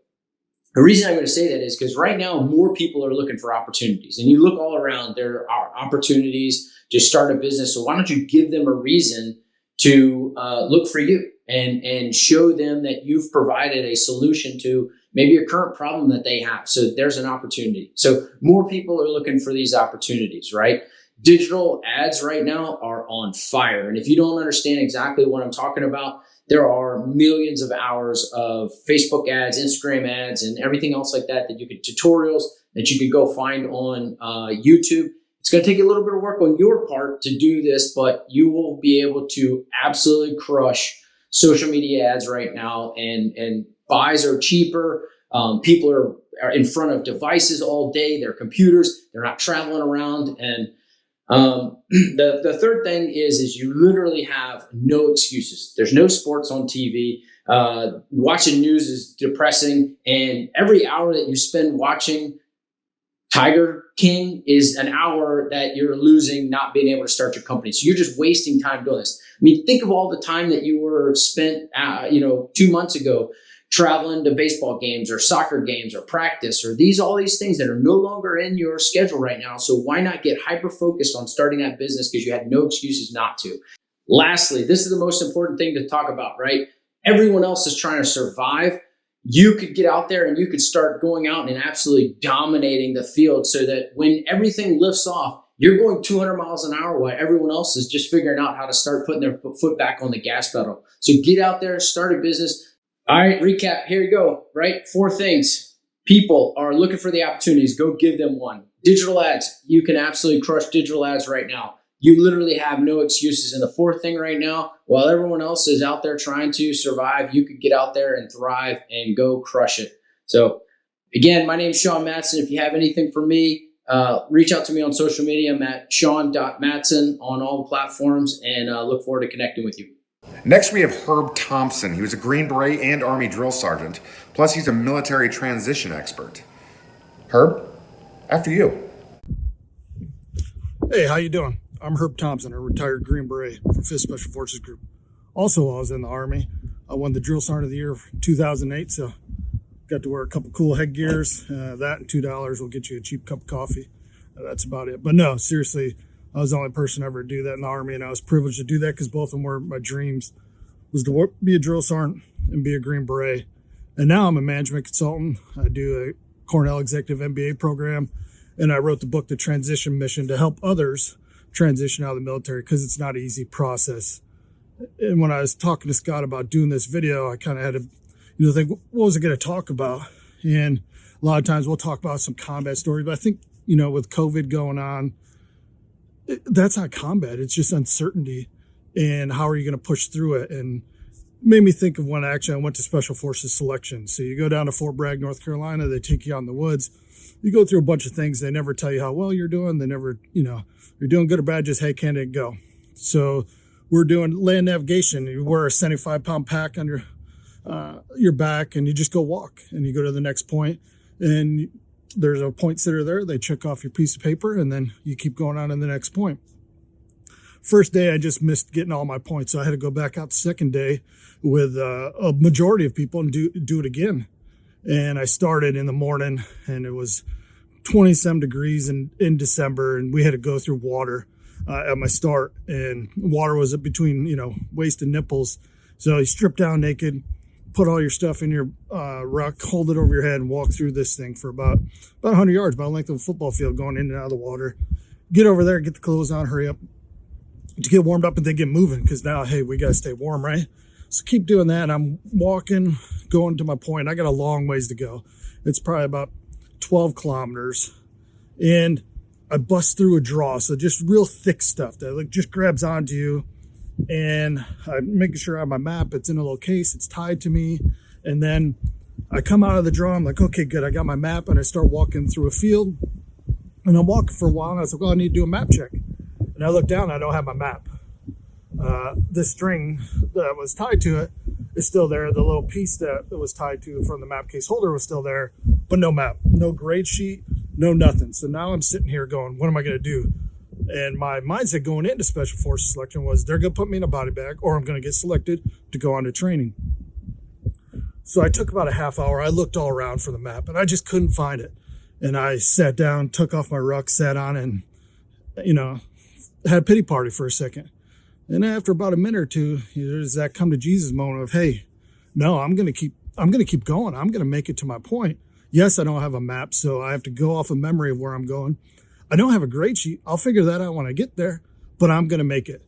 the reason I'm going to say that is because right now more people are looking for opportunities, and you look all around, there are opportunities to start a business. So why don't you give them a reason to look for you and show them that you've provided a solution to maybe a current problem that they have. So there's an opportunity. So more people are looking for these opportunities, right? Digital ads right now are on fire. And if you don't understand exactly what I'm talking about, there are millions of hours of Facebook ads, Instagram ads, and everything else like that you could, tutorials that you could go find on YouTube. It's going to take a little bit of work on your part to do this, but you will be able to absolutely crush social media ads right now. And buys are cheaper. People are in front of devices all day, their computers, they're not traveling around. And the third thing is you literally have no excuses. There's no sports on TV. Watching news is depressing. And every hour that you spend watching Tiger King is an hour that you're losing not being able to start your company. So you're just wasting time doing this. I mean, think of all the time that you were spent, 2 months ago traveling to baseball games or soccer games or practice or all these things that are no longer in your schedule right now. So why not get hyper-focused on starting that business because you had no excuses not to? Lastly, this is the most important thing to talk about, right? Everyone else is trying to survive. You could get out there and you could start going out and absolutely dominating the field so that when everything lifts off, you're going 200 miles an hour while everyone else is just figuring out how to start putting their foot back on the gas pedal. So get out there, start a business. All right, recap. Here you go, right? 4 things. People are looking for the opportunities. Go give them one. Digital ads. You can absolutely crush digital ads right now. You literally have no excuses. And the 4th thing right now, while everyone else is out there trying to survive, you could get out there and thrive and go crush it. So again, my name is Sean Matson. If you have anything for me, reach out to me on social media. I'm at Sean.Matson on all the platforms, and look forward to connecting with you. Next, we have Herb Thompson. He was a Green Beret and Army drill sergeant. Plus, he's a military transition expert. Herb, after you. Hey, how you doing? I'm Herb Thompson, a retired Green Beret from 5th Special Forces Group. Also, while I was in the Army, I won the Drill Sergeant of the Year in 2008, so got to wear a couple cool headgears. That and $2 will get you a cheap cup of coffee. That's about it. But no, seriously, I was the only person ever to do that in the Army, and I was privileged to do that because both of them were my dreams, was to be a drill sergeant and be a Green Beret. And now I'm a management consultant. I do a Cornell Executive MBA program, and I wrote the book, The Transition Mission, to help others transition out of the military because it's not an easy process. And when I was talking to Scott about doing this video, I kind of had to think, what was I going to talk about? And a lot of times we'll talk about some combat stories, but I think, with COVID going on, that's not combat. It's just uncertainty. And how are you going to push through it? And made me think of when actually I went to Special Forces selection. So you go down to Fort Bragg, North Carolina, they take you out in the woods. You go through a bunch of things. They never tell you how well you're doing. They never, you're doing good or bad, just, hey, candidate, go. So we're doing land navigation. You wear a 75-pound pack on your back, and you just go walk. And you go to the next point, and there's a point sitter there. They check off your piece of paper, and then you keep going on to the next point. First day, I just missed getting all my points, so I had to go back out the second day with a majority of people and do it again. And I started in the morning, and it was 27 degrees in December, and we had to go through water at my start, and water was up between waist and nipples. So you strip down naked, put all your stuff in your ruck, hold it over your head, and walk through this thing for about 100 yards, about the length of a football field, going in and out of the water. Get over there, get the clothes on, hurry up to get warmed up and then get moving, because now, hey, we got to stay warm, right? So keep doing that. I'm walking, going to my point. I got a long ways to go. It's probably about 12 kilometers. And I bust through a draw, so just real thick stuff that just grabs onto you. And I'm making sure I have my map. It's in a little case. It's tied to me. And then I come out of the draw. I'm like, okay, good. I got my map. And I start walking through a field. And I'm walking for a while. And I was like, well, I need to do a map check. And I look down. I don't have my map. The string that was tied to it is still there. The little piece that it was tied to from the map case holder was still there. But no map. No grade sheet. No nothing. So now I'm sitting here going, what am I going to do? And my mindset going into Special Forces selection was they're going to put me in a body bag, or I'm going to get selected to go on to training. So I took about a half hour. I looked all around for the map, and I just couldn't find it. And I sat down, took off my ruck, sat on, and, had a pity party for a second. And after about a minute or two, there's that come to Jesus moment of, hey, no, I'm going to keep going. I'm going to make it to my point. Yes, I don't have a map, so I have to go off of memory of where I'm going. I don't have a grade sheet. I'll figure that out when I get there, but I'm going to make it.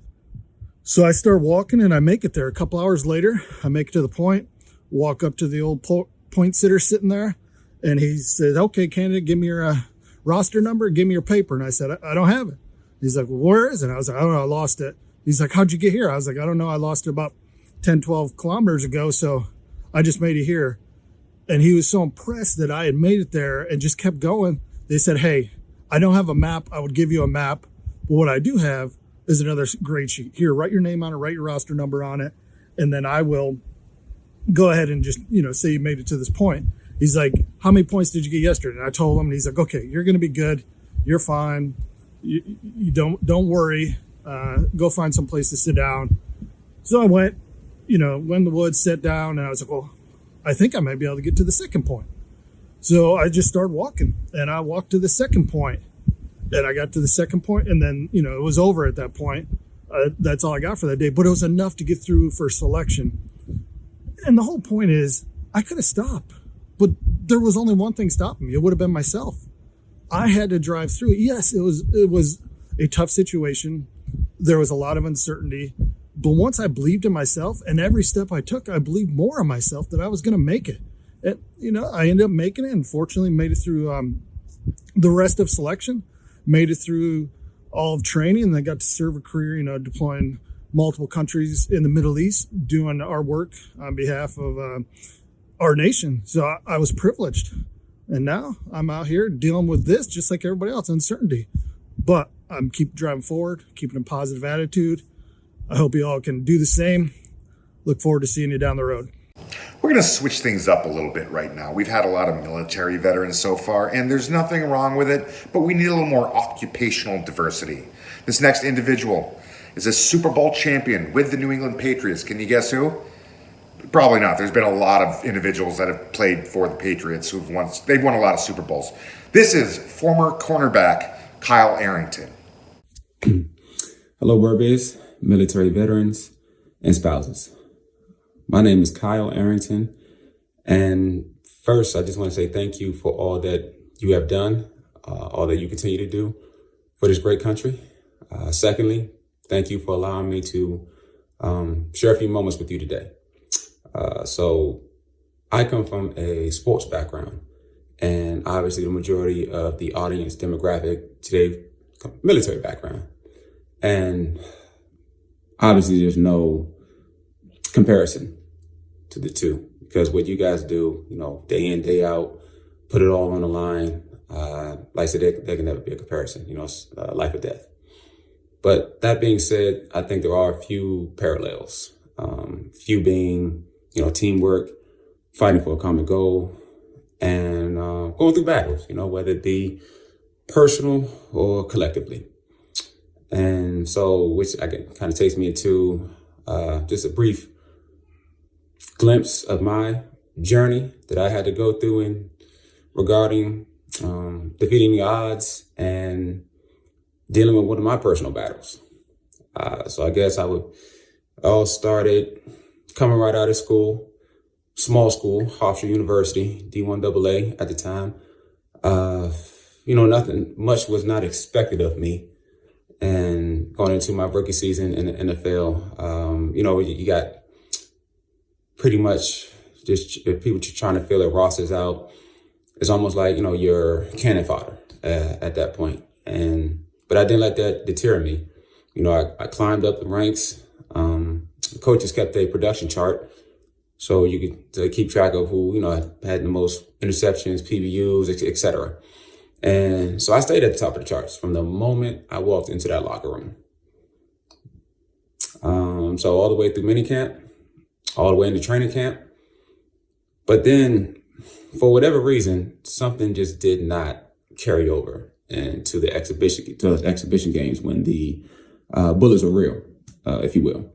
So I start walking, and I make it there. A couple hours later, I make it to the point, walk up to the old point sitter sitting there, and he said, okay, candidate, give me your roster number, give me your paper. And I said, I don't have it. He's like, well, where is it? I was like, I don't know, I lost it. He's like, how'd you get here? I was like, I don't know, I lost it about 10, 12 kilometers ago, so I just made it here. And he was so impressed that I had made it there and just kept going. They said, hey, I don't have a map. I would give you a map. But what I do have is another grade sheet. Here, write your name on it, write your roster number on it, and then I will go ahead and just, say you made it to this point. He's like, how many points did you get yesterday? And I told him, and he's like, okay, you're going to be good. You're fine. You don't worry. Go find some place to sit down. So I went, went in the woods, sat down, and I was like, well, I think I might be able to get to the second point. So I just started walking, and I walked to the second point, and I got to the second point, and then, it was over at that point. That's all I got for that day, but it was enough to get through for selection. And the whole point is I could have stopped, but there was only one thing stopping me. It would have been myself. I had to drive through it. Yes, it was a tough situation. There was a lot of uncertainty, but once I believed in myself, and every step I took, I believed more in myself that I was going to make it. And, I ended up making it, and fortunately made it through the rest of selection, made it through all of training, and then got to serve a career, deploying multiple countries in the Middle East, doing our work on behalf of our nation. So I was privileged. And now I'm out here dealing with this just like everybody else, uncertainty. But I'm keep driving forward, keeping a positive attitude. I hope you all can do the same. Look forward to seeing you down the road. We're going to switch things up a little bit right now. We've had a lot of military veterans so far, and there's nothing wrong with it, but we need a little more occupational diversity. This next individual is a Super Bowl champion with the New England Patriots. Can you guess who? Probably not. There's been a lot of individuals that have played for the Patriots they've won a lot of Super Bowls. This is former cornerback Kyle Arrington. Hello, BourBiz, military veterans, and spouses. My name is Kyle Arrington, and first, I just want to say thank you for all that you have done, all that you continue to do for this great country. Secondly, thank you for allowing me to share a few moments with you today. So I come from a sports background, and obviously the majority of the audience demographic today, military background. And obviously there's no comparison to the two, because what you guys do, day in, day out, put it all on the line. Like I said, there can never be a comparison, it's life or death. But that being said, I think there are a few parallels, few being, teamwork, fighting for a common goal, and going through battles, whether it be personal or collectively. And so, which kind of takes me into just a brief glimpse of my journey that I had to go through in regarding defeating the odds and dealing with one of my personal battles. So I guess all started coming right out of school, small school, Hofstra University, D1 AA at the time. Nothing much was not expected of me. And going into my rookie season in the NFL, you got pretty much just people trying to fill their rosters out. It's almost like, you're cannon fodder at that point. But I didn't let that deter me. I climbed up the ranks. The coaches kept a production chart so you could keep track of who, had the most interceptions, PBUs, et cetera. And so I stayed at the top of the charts from the moment I walked into that locker room. So all the way through minicamp, all the way into training camp. But then, for whatever reason, something just did not carry over into the exhibition games when the bullets were real, if you will.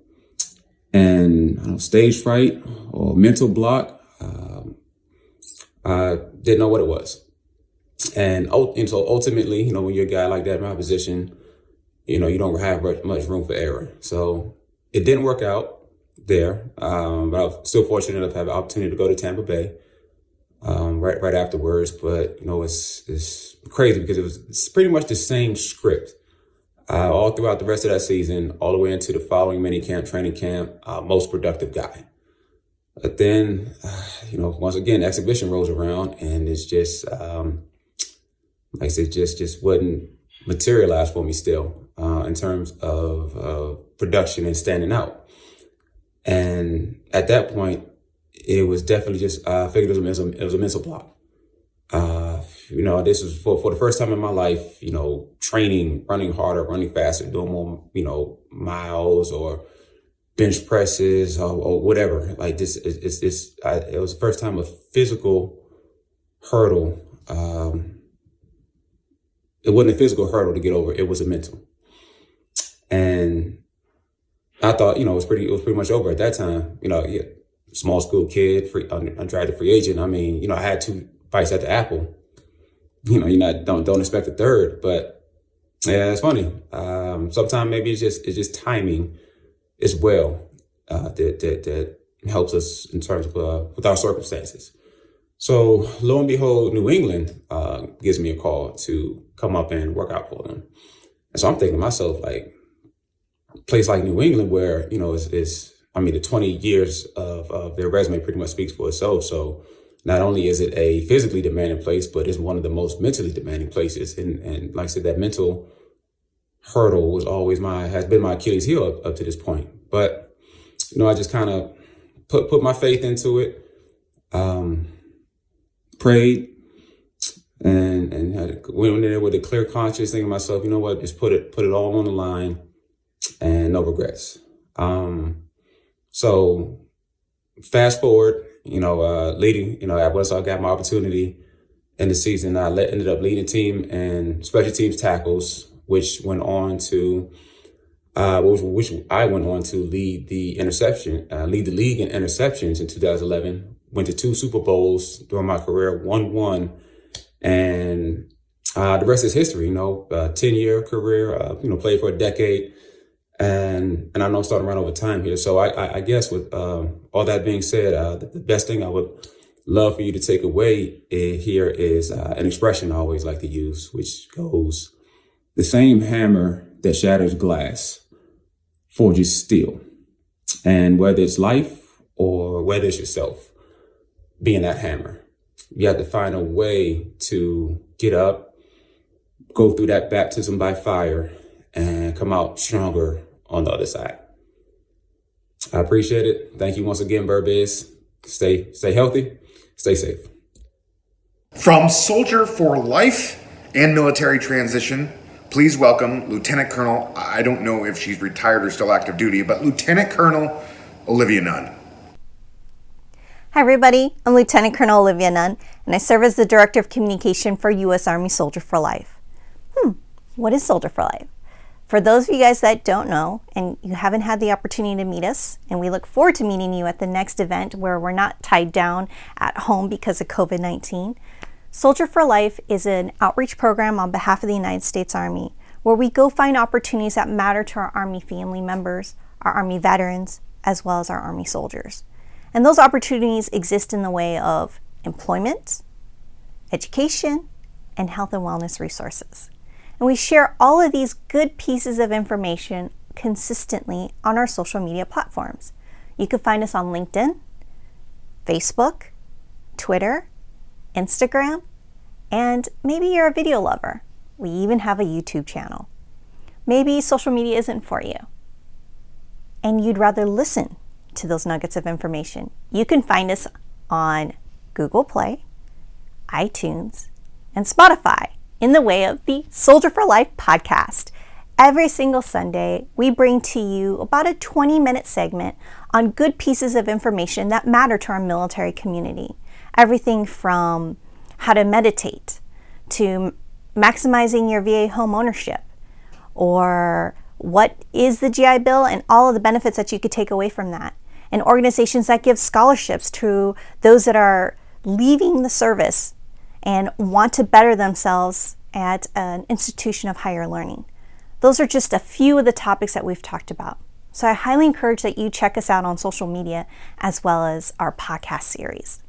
And stage fright or mental block, I didn't know what it was. And so ultimately, when you're a guy like that in my position, you don't have much room for error. So it didn't work out there, but I was still fortunate enough to have the opportunity to go to Tampa Bay right afterwards. But it's crazy because it's pretty much the same script all throughout the rest of that season, all the way into the following mini camp, training camp, most productive guy. But then, once again, exhibition rolls around, and it's just like I said, just wouldn't materialize for me still in terms of production and standing out. And at that point, it was definitely just, I figured it was a mental block. This was for the first time in my life, training, running harder, running faster, doing more, miles or bench presses or whatever. Like this, it was the first time a physical hurdle. It wasn't a physical hurdle to get over. It was a mental. And I thought, it was pretty much over at that time. Small school kid, undrafted free agent. I mean, I had 2 bites at the apple. Don't expect a third, but yeah, it's funny. Sometimes maybe it's just timing as well that helps us in terms of with our circumstances. So lo and behold, New England gives me a call to come up and work out for them. And so I'm thinking to myself, like, a place like New England where, the 20 years of their resume pretty much speaks for itself. So not only is it a physically demanding place, but it's one of the most mentally demanding places. And like I said, that mental hurdle has been my Achilles heel up to this point. But, I just kind of put my faith into it, prayed, and went in there with a clear conscience, thinking to myself, just put it all on the line and no regrets. So fast forward, leading, once I got my opportunity in the season, I ended up leading team and special teams tackles, which I went on to lead the league in interceptions in 2011. Went to 2 Super Bowls during my career, won 1, and the rest is history. 10-year career. Played for a decade. And I know I'm starting to run over time here. So I guess with all that being said, the best thing I would love for you to take away here is an expression I always like to use, which goes, the same hammer that shatters glass forges steel. And whether it's life or whether it's yourself, being that hammer, you have to find a way to get up, go through that baptism by fire, and come out stronger on the other side. I appreciate it. Thank you once again, BourBiz. stay healthy, stay safe. From Soldier for Life and Military Transition, please welcome Lieutenant Colonel, I don't know if she's retired or still active duty, but Lieutenant Colonel Olivia Nunn. Hi everybody, I'm Lieutenant Colonel Olivia Nunn, and I serve as the Director of Communication for U.S. Army Soldier for Life. What is Soldier for Life? For those of you guys that don't know, and you haven't had the opportunity to meet us, and we look forward to meeting you at the next event where we're not tied down at home because of COVID-19, Soldier for Life is an outreach program on behalf of the United States Army, where we go find opportunities that matter to our Army family members, our Army veterans, as well as our Army soldiers. And those opportunities exist in the way of employment, education, and health and wellness resources. And we share all of these good pieces of information consistently on our social media platforms. You can find us on LinkedIn, Facebook, Twitter, Instagram, and maybe you're a video lover. We even have a YouTube channel. Maybe social media isn't for you, and you'd rather listen to those nuggets of information. You can find us on Google Play, iTunes, and Spotify in the way of the Soldier for Life podcast. Every single Sunday, we bring to you about a 20-minute segment on good pieces of information that matter to our military community. Everything from how to meditate to maximizing your VA home ownership, or what is the GI Bill and all of the benefits that you could take away from that, and organizations that give scholarships to those that are leaving the service and want to better themselves at an institution of higher learning. Those are just a few of the topics that we've talked about. So I highly encourage that you check us out on social media as well as our podcast series.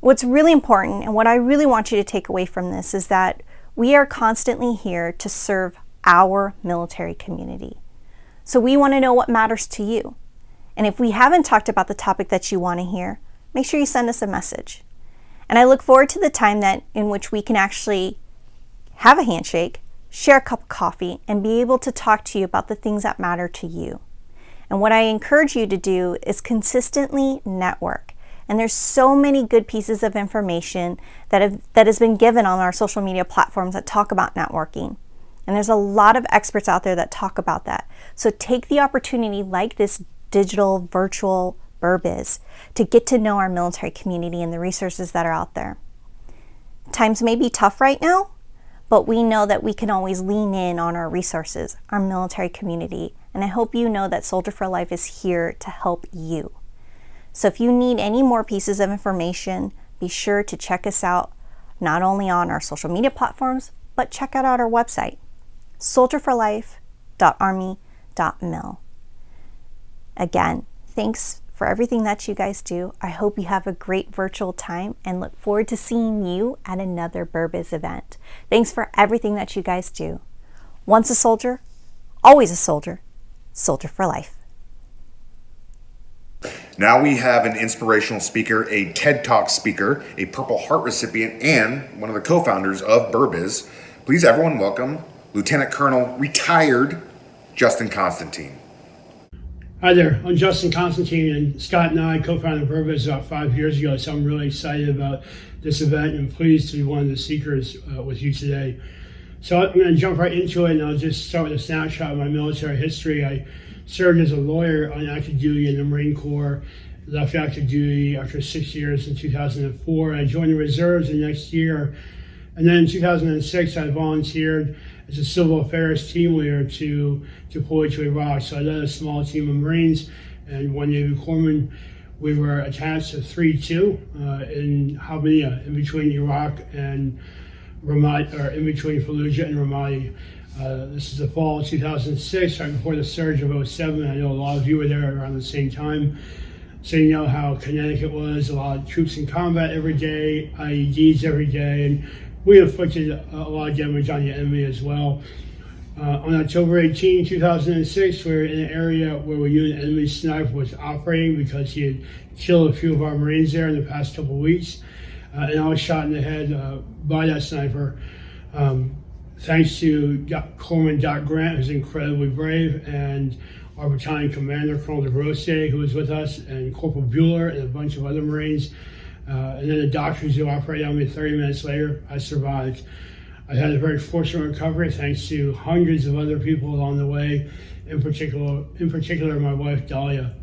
What's really important, and what I really want you to take away from this, is that we are constantly here to serve our military community. So we want to know what matters to you. And if we haven't talked about the topic that you want to hear, make sure you send us a message. And I look forward to the time that in which we can actually have a handshake, share a cup of coffee, and be able to talk to you about the things that matter to you. And what I encourage you to do is consistently network. And there's so many good pieces of information that has been given on our social media platforms that talk about networking. And there's a lot of experts out there that talk about that. So take the opportunity, like this digital virtual BourBiz, to get to know our military community and the resources that are out there. Times may be tough right now, but we know that we can always lean in on our resources, our military community, and I hope you know that Soldier for Life is here to help you. So if you need any more pieces of information, be sure to check us out not only on our social media platforms, but check out our website, soldierforlife.army.mil. Again, thanks for everything that you guys do. I hope you have a great virtual time and look forward to seeing you at another BourBiz event. Thanks for everything that you guys do. Once a soldier, always a soldier. Soldier for life. Now we have an inspirational speaker, a TED Talk speaker, a Purple Heart recipient, and one of the co-founders of BourBiz. Please everyone welcome Lieutenant Colonel retired Justin Constantine. Hi there, I'm Justin Constantine, and Scott and I co-founded BourBiz about 5 years ago, so I'm really excited about this event and pleased to be one of the speakers with you today. So I'm going to jump right into it, and I'll just start with a snapshot of my military history. I served as a lawyer on active duty in the Marine Corps, left active duty after 6 years in 2004. I joined the reserves the next year, and then in 2006 I volunteered as a civil affairs team leader to deploy to Iraq. So I led a small team of Marines and one Navy corpsman. We were attached to 3-2 in Habaniya, in between Iraq and Ramadi, or in between Fallujah and Ramadi. This is the fall of 2006, right before the surge of 07. I know a lot of you were there around the same time. So you know how kinetic it was, a lot of troops in combat every day, IEDs every day, and we inflicted a lot of damage on the enemy as well. On October 18, 2006, we were in an area where we knew an enemy sniper was operating because he had killed a few of our Marines there in the past couple of weeks. And I was shot in the head by that sniper. Thanks to Corpsman Doc Grant, who's incredibly brave, and our battalion commander, Colonel DeGrosse, who was with us, and Corporal Bueller and a bunch of other Marines. And then the doctors who operated on me 30 minutes later. I survived. I had a very fortunate recovery thanks to hundreds of other people along the way, in particular my wife, Dahlia.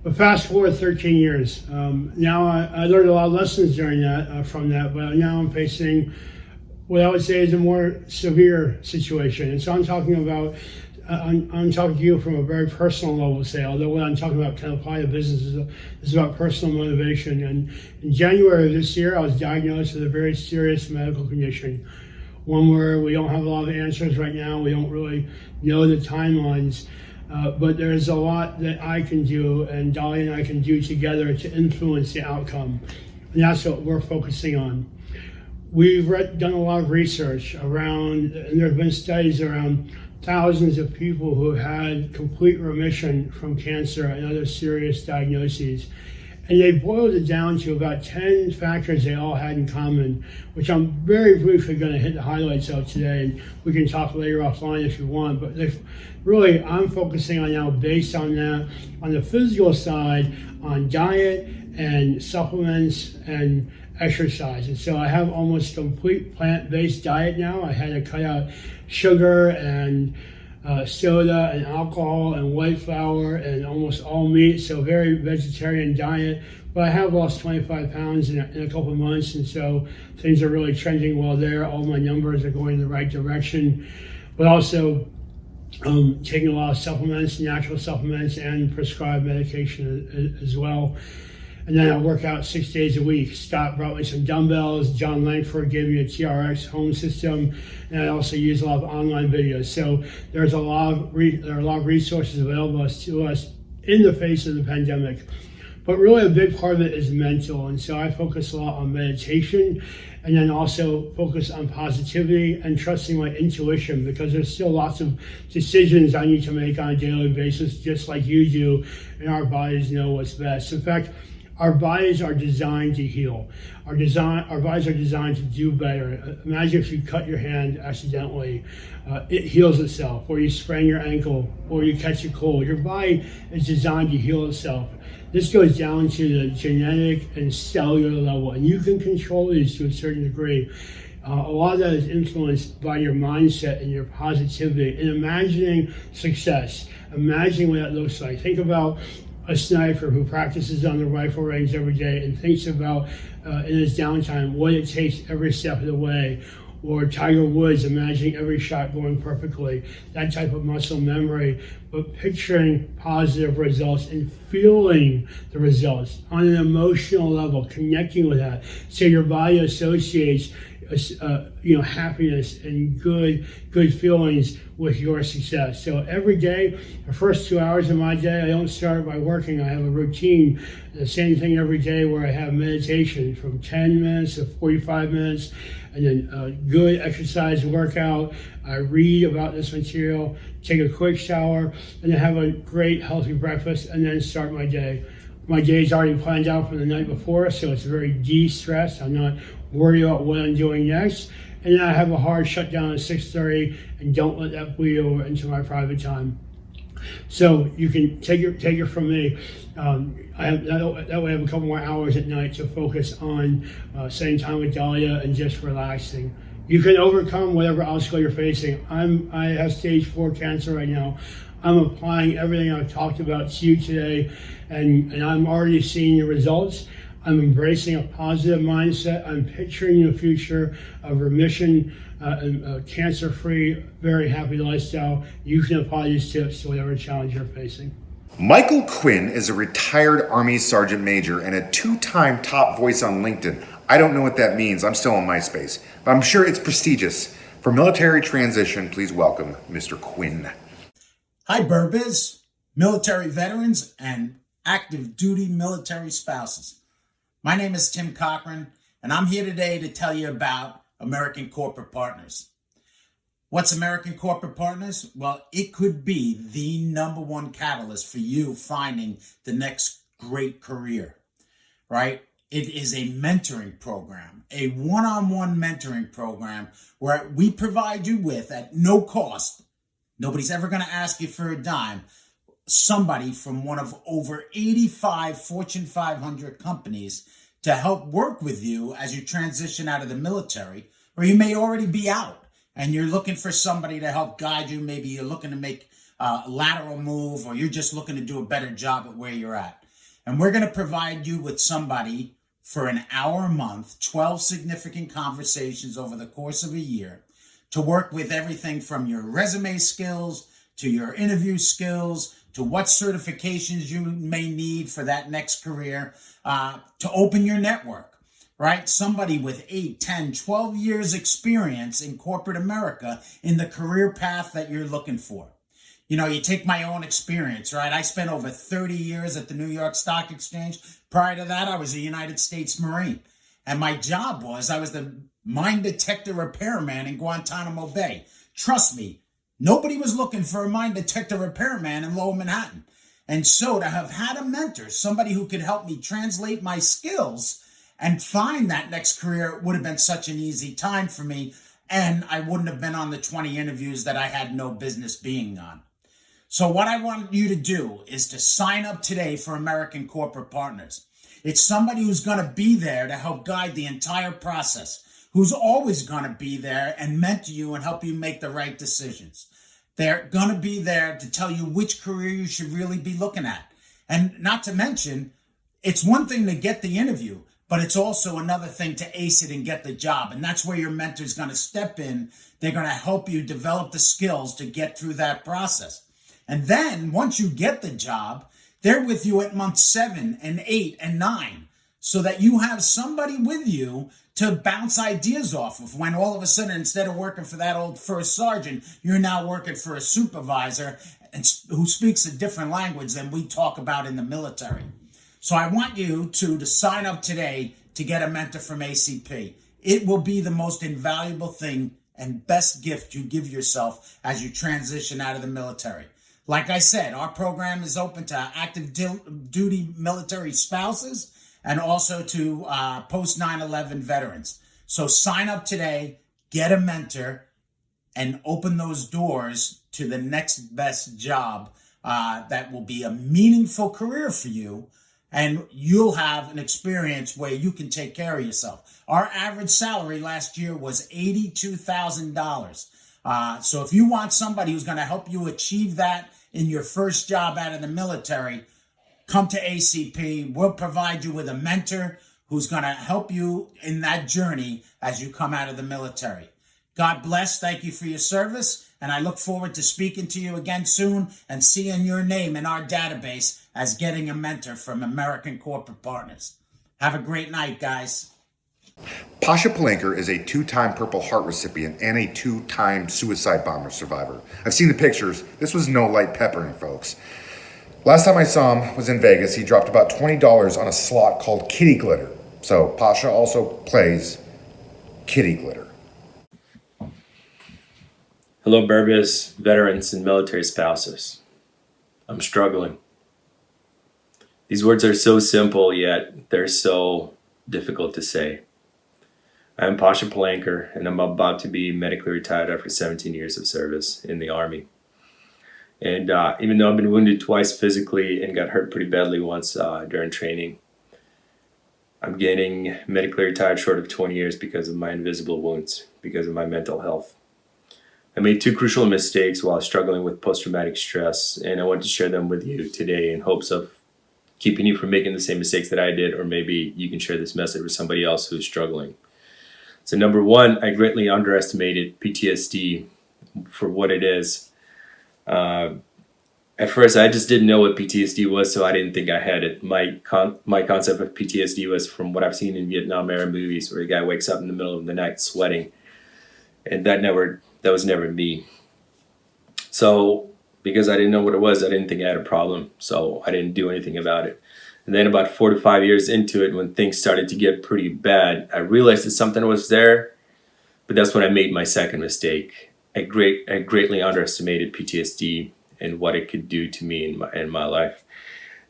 But fast forward 13 years. Now I learned a lot of lessons during that, from that, but now I'm facing what I would say is a more severe situation. And so I'm talking about, I'm talking to you from a very personal level, say, although what I'm talking about can apply to business is about personal motivation. And in January of this year, I was diagnosed with a very serious medical condition, one where we don't have a lot of answers right now. We don't really know the timelines, but there's a lot that I can do and Dahlia and I can do together to influence the outcome. And that's what we're focusing on. We've done a lot of research around, and there have been studies around thousands of people who had complete remission from cancer and other serious diagnoses. And they boiled it down to about 10 factors they all had in common, which I'm very briefly going to hit the highlights of today, and we can talk later offline if you want. But really, I'm focusing on now, based on that, on the physical side, on diet and supplements and exercise. And so I have almost complete plant-based diet now. I had to cut out sugar and soda and alcohol and white flour and almost all meat, so very vegetarian diet. But I have lost 25 pounds in a couple of months, and so things are really trending well there. All my numbers are going in the right direction, but also taking a lot of supplements, natural supplements, and prescribed medication as well. And then I work out 6 days a week. Scott brought me some dumbbells. John Langford gave me a TRX home system. And I also use a lot of online videos. So there's there are a lot of resources available to us in the face of the pandemic. But really a big part of it is mental. And so I focus a lot on meditation, and then also focus on positivity and trusting my intuition, because there's still lots of decisions I need to make on a daily basis, just like you do, and our bodies know what's best. In fact, our bodies are designed to heal. Our bodies are designed to do better. Imagine if you cut your hand accidentally, it heals itself, or you sprain your ankle, or you catch a cold. Your body is designed to heal itself. This goes down to the genetic and cellular level, and you can control these to a certain degree. A lot of that is influenced by your mindset and your positivity and imagining success. Imagining what that looks like. Think about a sniper who practices on the rifle range every day and thinks about in his downtime what it takes every step of the way. Or Tiger Woods imagining every shot going perfectly, that type of muscle memory, but picturing positive results and feeling the results on an emotional level, connecting with that. So your body associates happiness and good feelings with your success. So every day, the first 2 hours of my day, I don't start by working. I have a routine. The same thing every day, where I have meditation from 10 minutes to 45 minutes, and then a good exercise workout. I read about this material, take a quick shower, and then have a great healthy breakfast, and then start my day. My day's already planned out from the night before, so it's very de-stressed. I'm not worried about what I'm doing next. And then I have a hard shutdown at 6:30, and don't let that bleed over into my private time. So you can take it from me. That way I have a couple more hours at night to focus on spending time with Dahlia and just relaxing. You can overcome whatever obstacle you're facing. I have stage 4 cancer right now. I'm applying everything I've talked about to you today, and I'm already seeing the results. I'm embracing a positive mindset. I'm picturing the future of remission and a cancer-free, very happy lifestyle. You can apply these tips to whatever challenge you're facing. Michael Quinn is a retired Army Sergeant Major and a 2-time top voice on LinkedIn. I don't know what that means. I'm still on MySpace, but I'm sure it's prestigious. For military transition, please welcome Mr. Quinn. Hi, BourBiz, military veterans, and active duty military spouses. My name is Tim Cochran, and I'm here today to tell you about American Corporate Partners. What's American Corporate Partners? Well, it could be the #1 catalyst for you finding the next great career, right? It is a mentoring program, a one-on-one mentoring program where we provide you with, at no cost, Nobody's ever going to ask you for a dime. Somebody from one of over 85 Fortune 500 companies to help work with you as you transition out of the military, or you may already be out and you're looking for somebody to help guide you. Maybe you're looking to make a lateral move, or you're just looking to do a better job at where you're at. And we're going to provide you with somebody for an hour a month, 12 significant conversations over the course of a year to work with everything from your resume skills to your interview skills to what certifications you may need for that next career, to open your network, right? Somebody with 8, 10, 12 years experience in corporate America in the career path that you're looking for. You know, you take my own experience, right? I spent over 30 years at the New York Stock Exchange. Prior to that, I was a United States Marine. And my job was, I was the mine detector repairman in Guantanamo Bay. Trust me, nobody was looking for a mine detector repairman in Lower Manhattan. And so to have had a mentor, somebody who could help me translate my skills and find that next career would have been such an easy time for me. And I wouldn't have been on the 20 interviews that I had no business being on. So what I want you to do is to sign up today for American Corporate Partners. It's somebody who's going to be there to help guide the entire process, who's always going to be there and mentor you and help you make the right decisions. They're going to be there to tell you which career you should really be looking at. And not to mention, it's one thing to get the interview, but it's also another thing to ace it and get the job. And that's where your mentor is going to step in. They're going to help you develop the skills to get through that process. And then once you get the job, they're with you at month 7 and 8 and 9 so that you have somebody with you to bounce ideas off of when all of a sudden, instead of working for that old first sergeant, you're now working for a supervisor who speaks a different language than we talk about in the military. So I want you to sign up today to get a mentor from ACP. It will be the most invaluable thing and best gift you give yourself as you transition out of the military. Like I said, our program is open to active duty military spouses and also to post 9/11 veterans. So sign up today, get a mentor, and open those doors to the next best job that will be a meaningful career for you. And you'll have an experience where you can take care of yourself. Our average salary last year was $82,000. So if you want somebody who's going to help you achieve that in your first job out of the military, come to ACP. We'll provide you with a mentor who's going to help you in that journey as you come out of the military. God bless. Thank you for your service. And I look forward to speaking to you again soon and seeing your name in our database as getting a mentor from American Corporate Partners. Have a great night, guys. Pasha Palanker is a 2-time Purple Heart recipient and a 2-time suicide bomber survivor. I've seen the pictures. This was no light peppering, folks. Last time I saw him was in Vegas. He dropped about $20 on a slot called Kitty Glitter. So Pasha also plays Kitty Glitter. Hello, BourBiz veterans and military spouses. I'm struggling. These words are so simple, yet they're so difficult to say. I'm Pasha Palanker, and I'm about to be medically retired after 17 years of service in the Army. And even though I've been wounded twice physically and got hurt pretty badly once during training, I'm getting medically retired short of 20 years because of my invisible wounds, because of my mental health. I made 2 crucial mistakes while struggling with post-traumatic stress, and I want to share them with you today in hopes of keeping you from making the same mistakes that I did, or maybe you can share this message with somebody else who's struggling. So number 1, I greatly underestimated PTSD for what it is. At first, I just didn't know what PTSD was, so I didn't think I had it. My concept of PTSD was from what I've seen in Vietnam era movies, where a guy wakes up in the middle of the night sweating, and that was never me. So because I didn't know what it was, I didn't think I had a problem, so I didn't do anything about it. And then about 4 to 5 years into it, when things started to get pretty bad, I realized that something was there, but that's when I made my second mistake. I greatly underestimated PTSD and what it could do to me in my life.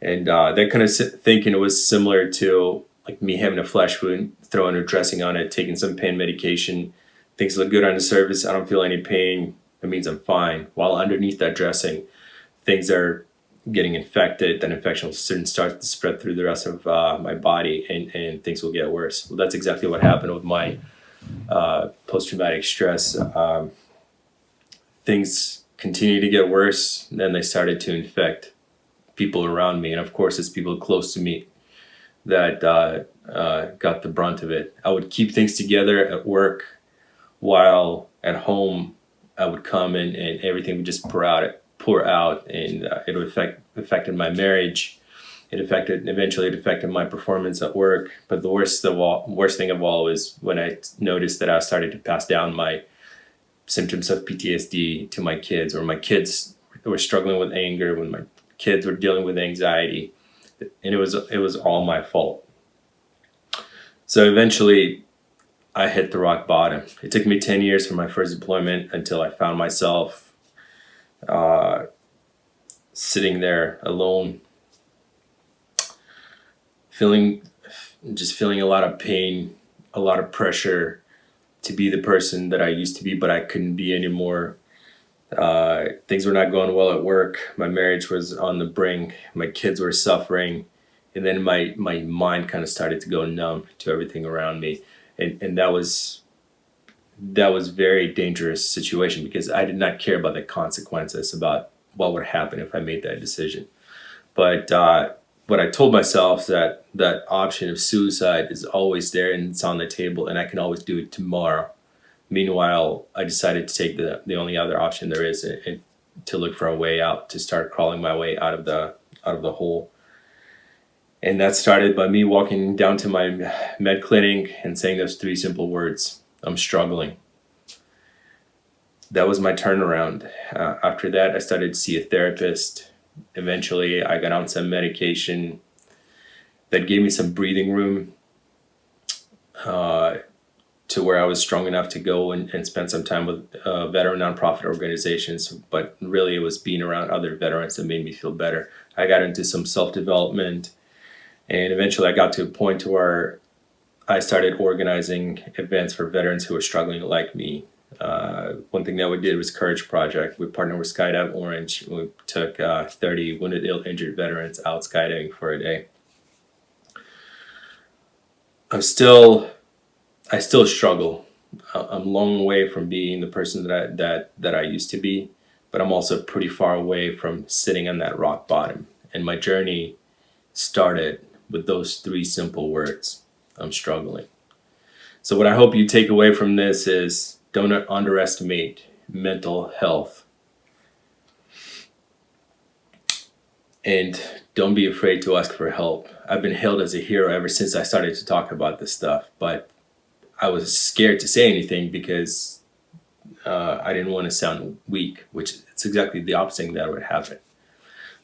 And that kind of thinking was similar to like me having a flesh wound, throwing a dressing on it, taking some pain medication. Things look good on the surface. I don't feel any pain. it means I'm fine. While underneath that dressing, things are getting infected, that infection will soon start to spread through the rest of my body, and things will get worse. Well, that's exactly what happened with my post-traumatic stress. Things continue to get worse, then they started to infect people around me, and of course it's people close to me that got the brunt of it. I would keep things together at work, while at home I would come and everything would just pour out, and it would affected my marriage. Eventually it affected my performance at work. But the worst thing of all was when I noticed that I started to pass down my symptoms of PTSD to my kids, or my kids were struggling with anger, when my kids were dealing with anxiety, and it was all my fault. So eventually I hit the rock bottom. It took me 10 years from my first deployment until I found myself sitting there alone, feeling a lot of pain, a lot of pressure to be the person that I used to be, but I couldn't be anymore. Things were not going well at work. My marriage was on the brink. My kids were suffering. And then my mind kind of started to go numb to everything around me. And that was a very dangerous situation, because I did not care about the consequences, about what would happen if I made that decision. But what I told myself is that option of suicide is always there, and it's on the table, and I can always do it tomorrow. Meanwhile, I decided to take the only other option there is, and to look for a way out, to start crawling my way out of the hole. And that started by me walking down to my med clinic and saying those 3 simple words: I'm struggling. That was my turnaround. After that, I started to see a therapist. Eventually, I got on some medication that gave me some breathing room to where I was strong enough to go and spend some time with veteran nonprofit organizations. But really, it was being around other veterans that made me feel better. I got into some self-development, and eventually I got to a point where I started organizing events for veterans who were struggling like me. One thing that we did was Courage Project. We partnered with Skydive Orange. We took 30 wounded, ill, injured veterans out skydiving for a day. I still struggle. I'm a long way from being the person that I used to be, but I'm also pretty far away from sitting on that rock bottom. And my journey started with those 3 simple words: I'm struggling. So what I hope you take away from this is, don't underestimate mental health. And don't be afraid to ask for help. I've been hailed as a hero ever since I started to talk about this stuff, but I was scared to say anything because I didn't want to sound weak, which it's exactly the opposite that would happen.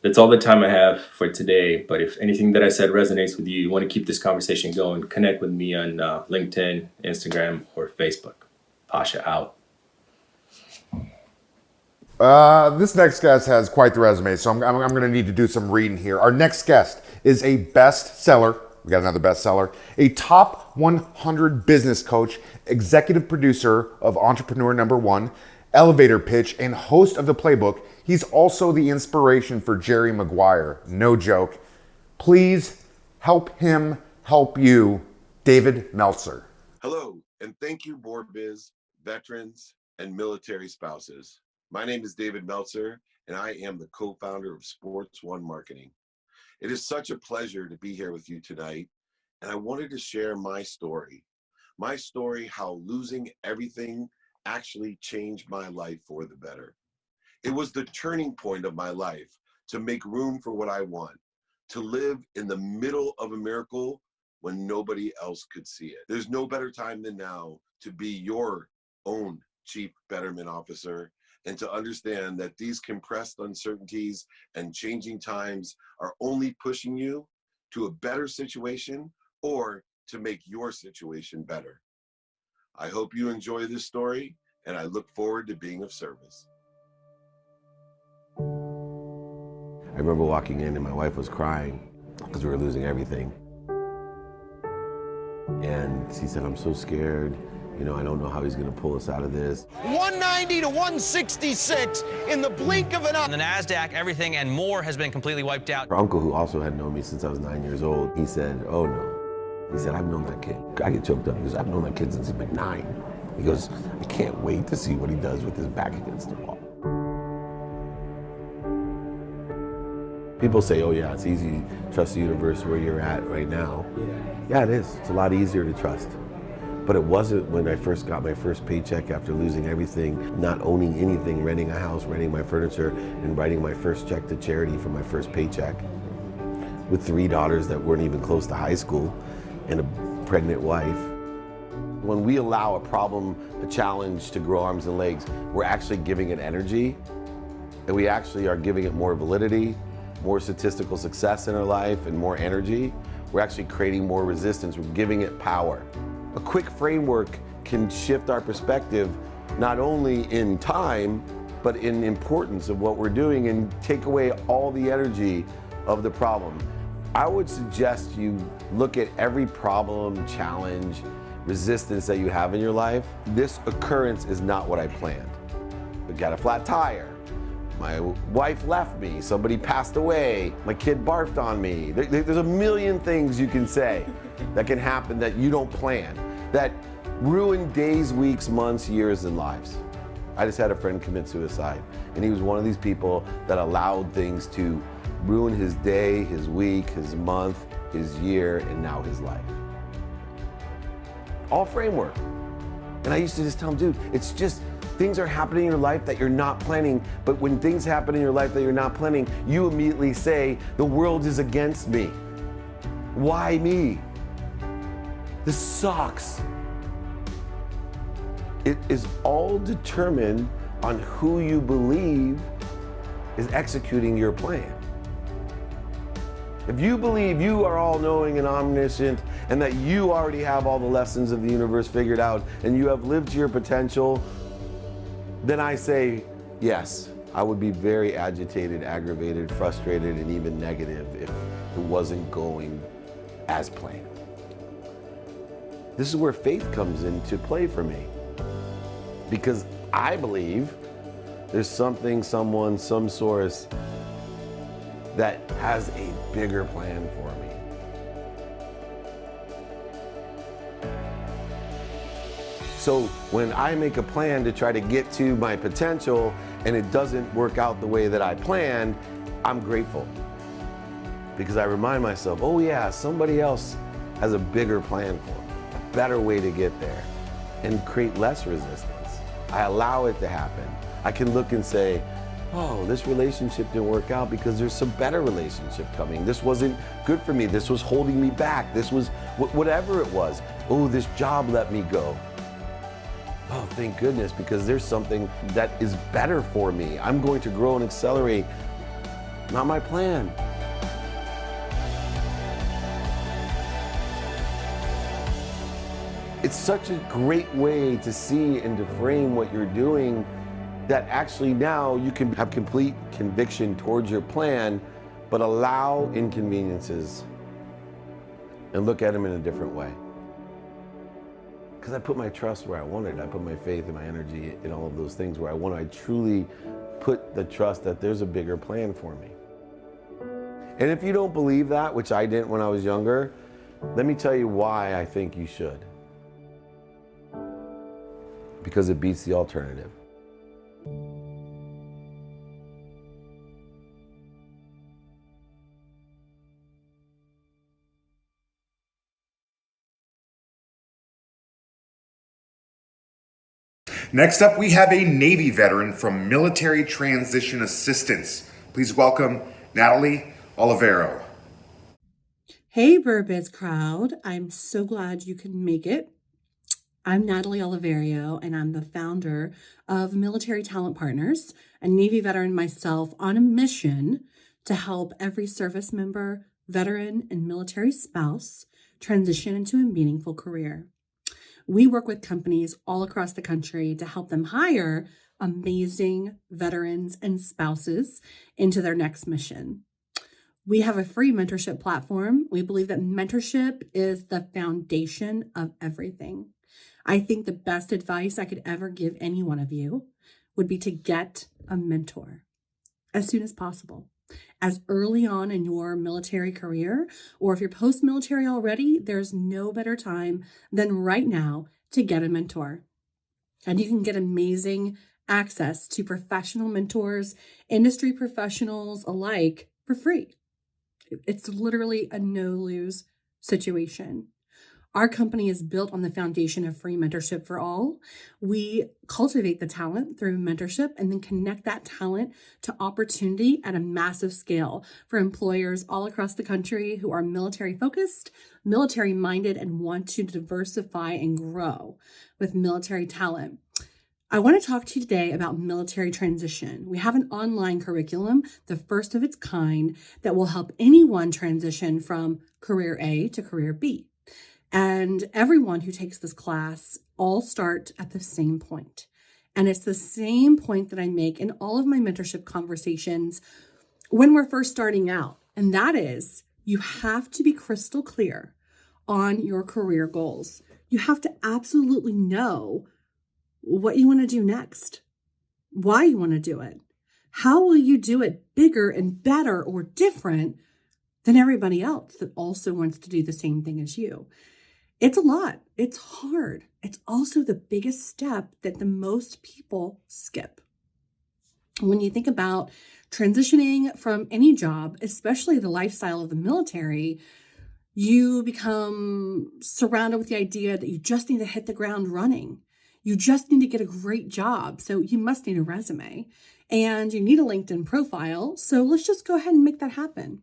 That's all the time I have for today, but if anything that I said resonates with you, you want to keep this conversation going, connect with me on LinkedIn, Instagram, or Facebook. Pasha out. This next guest has quite the resume, so I'm going to need to do some reading here. Our next guest is a bestseller. We got another bestseller. A top 100 business coach, executive producer of Entrepreneur #1, Elevator Pitch, and host of The Playbook. He's also the inspiration for Jerry Maguire. No joke. Please help him help you, David Meltzer. Hello, and thank you, BourBiz, veterans, and military spouses. My name is David Meltzer, and I am the co-founder of Sports One Marketing. It is such a pleasure to be here with you tonight, and I wanted to share my story. My story, how losing everything actually changed my life for the better. It was the turning point of my life to make room for what I want, to live in the middle of a miracle when nobody else could see it. There's no better time than now to be your own chief betterment officer and to understand that these compressed uncertainties and changing times are only pushing you to a better situation or to make your situation better. I hope you enjoy this story, and I look forward to being of service. I remember walking in and my wife was crying because we were losing everything. And she said, I'm so scared. You know, I don't know how he's going to pull us out of this. 1-9 190 to 166 in the blink of an eye. On the NASDAQ, everything and more has been completely wiped out. Our uncle, who also had known me since I was 9 years old, he said, oh no. He said, I've known that kid. I get choked up because I've known that kid since he's been 9. He goes, I can't wait to see what he does with his back against the wall. People say, oh yeah, it's easy to trust the universe where you're at right now. Yeah, it is. It's a lot easier to trust. But it wasn't when I first got my first paycheck after losing everything, not owning anything, renting a house, renting my furniture, and writing my first check to charity for my first paycheck. With 3 daughters that weren't even close to high school and a pregnant wife. When we allow a problem, a challenge to grow arms and legs, we're actually giving it energy, and we actually are giving it more validity, more statistical success in our life, and more energy. We're actually creating more resistance. We're giving it power. A quick framework can shift our perspective, not only in time, but in importance of what we're doing, and take away all the energy of the problem. I would suggest you look at every problem, challenge, resistance that you have in your life. This occurrence is not what I planned. I got a flat tire. My wife left me, somebody passed away, my kid barfed on me. There's a million things you can say that can happen that you don't plan, that ruin days, weeks, months, years, and lives. I just had a friend commit suicide, and he was one of these people that allowed things to ruin his day, his week, his month, his year, and now his life. All framework. And I used to just tell him, dude, it's just, things are happening in your life that you're not planning, but when things happen in your life that you're not planning, you immediately say, the world is against me. Why me? This sucks. It is all determined on who you believe is executing your plan. If you believe you are all-knowing and omniscient, and that you already have all the lessons of the universe figured out, and you have lived to your potential, then I say, yes, I would be very agitated, aggravated, frustrated, and even negative if it wasn't going as planned. This is where faith comes into play for me. Because I believe there's something, someone, some source that has a bigger plan for me. So when I make a plan to try to get to my potential and it doesn't work out the way that I planned, I'm grateful. Because I remind myself, oh yeah, somebody else has a bigger plan for me, a better way to get there, and create less resistance. I allow it to happen. I can look and say, oh, this relationship didn't work out because there's some better relationship coming. This wasn't good for me. This was holding me back. This was whatever it was. Oh, this job let me go. Oh, thank goodness, because there's something that is better for me. I'm going to grow and accelerate. Not my plan. It's such a great way to see and to frame what you're doing that actually now you can have complete conviction towards your plan, but allow inconveniences and look at them in a different way. Because I put my trust where I wanted. I put my faith and my energy in all of those things where I want. I truly put the trust that there's a bigger plan for me. And if you don't believe that, which I didn't when I was younger, let me tell you why I think you should. Because it beats the alternative. Next up, we have a Navy veteran from Military Transition Assistance. Please welcome Natalie Olivero. Hey, BourBiz crowd. I'm so glad you could make it. I'm Natalie Oliverio, and I'm the founder of Military Talent Partners, a Navy veteran myself on a mission to help every service member, veteran, and military spouse transition into a meaningful career. We work with companies all across the country to help them hire amazing veterans and spouses into their next mission. We have a free mentorship platform. We believe that mentorship is the foundation of everything. I think the best advice I could ever give any one of you would be to get a mentor as soon as possible. As early on in your military career, or if you're post-military already, there's no better time than right now to get a mentor. And you can get amazing access to professional mentors, industry professionals alike for free. It's literally a no-lose situation. Our company is built on the foundation of free mentorship for all. We cultivate the talent through mentorship and then connect that talent to opportunity at a massive scale for employers all across the country who are military focused, military minded, and want to diversify and grow with military talent. I want to talk to you today about military transition. We have an online curriculum, the first of its kind, that will help anyone transition from career A to career B. And everyone who takes this class all start at the same point. And it's the same point that I make in all of my mentorship conversations when we're first starting out. And that is, you have to be crystal clear on your career goals. You have to absolutely know what you want to do next, why you want to do it, how will you do it bigger and better or different than everybody else that also wants to do the same thing as you. It's a lot. It's hard. It's also the biggest step that the most people skip. When you think about transitioning from any job, especially the lifestyle of the military, you become surrounded with the idea that you just need to hit the ground running. You just need to get a great job. So you must need a resume and you need a LinkedIn profile. So let's just go ahead and make that happen.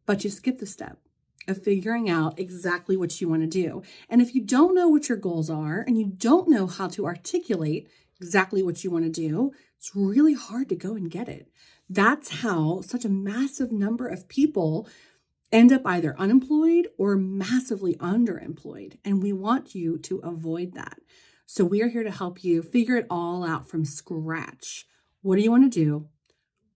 But you skip the step of figuring out exactly what you want to do. And if you don't know what your goals are and you don't know how to articulate exactly what you want to do, it's really hard to go and get it. That's how such a massive number of people end up either unemployed or massively underemployed. And we want you to avoid that. So we are here to help you figure it all out from scratch. What do you want to do?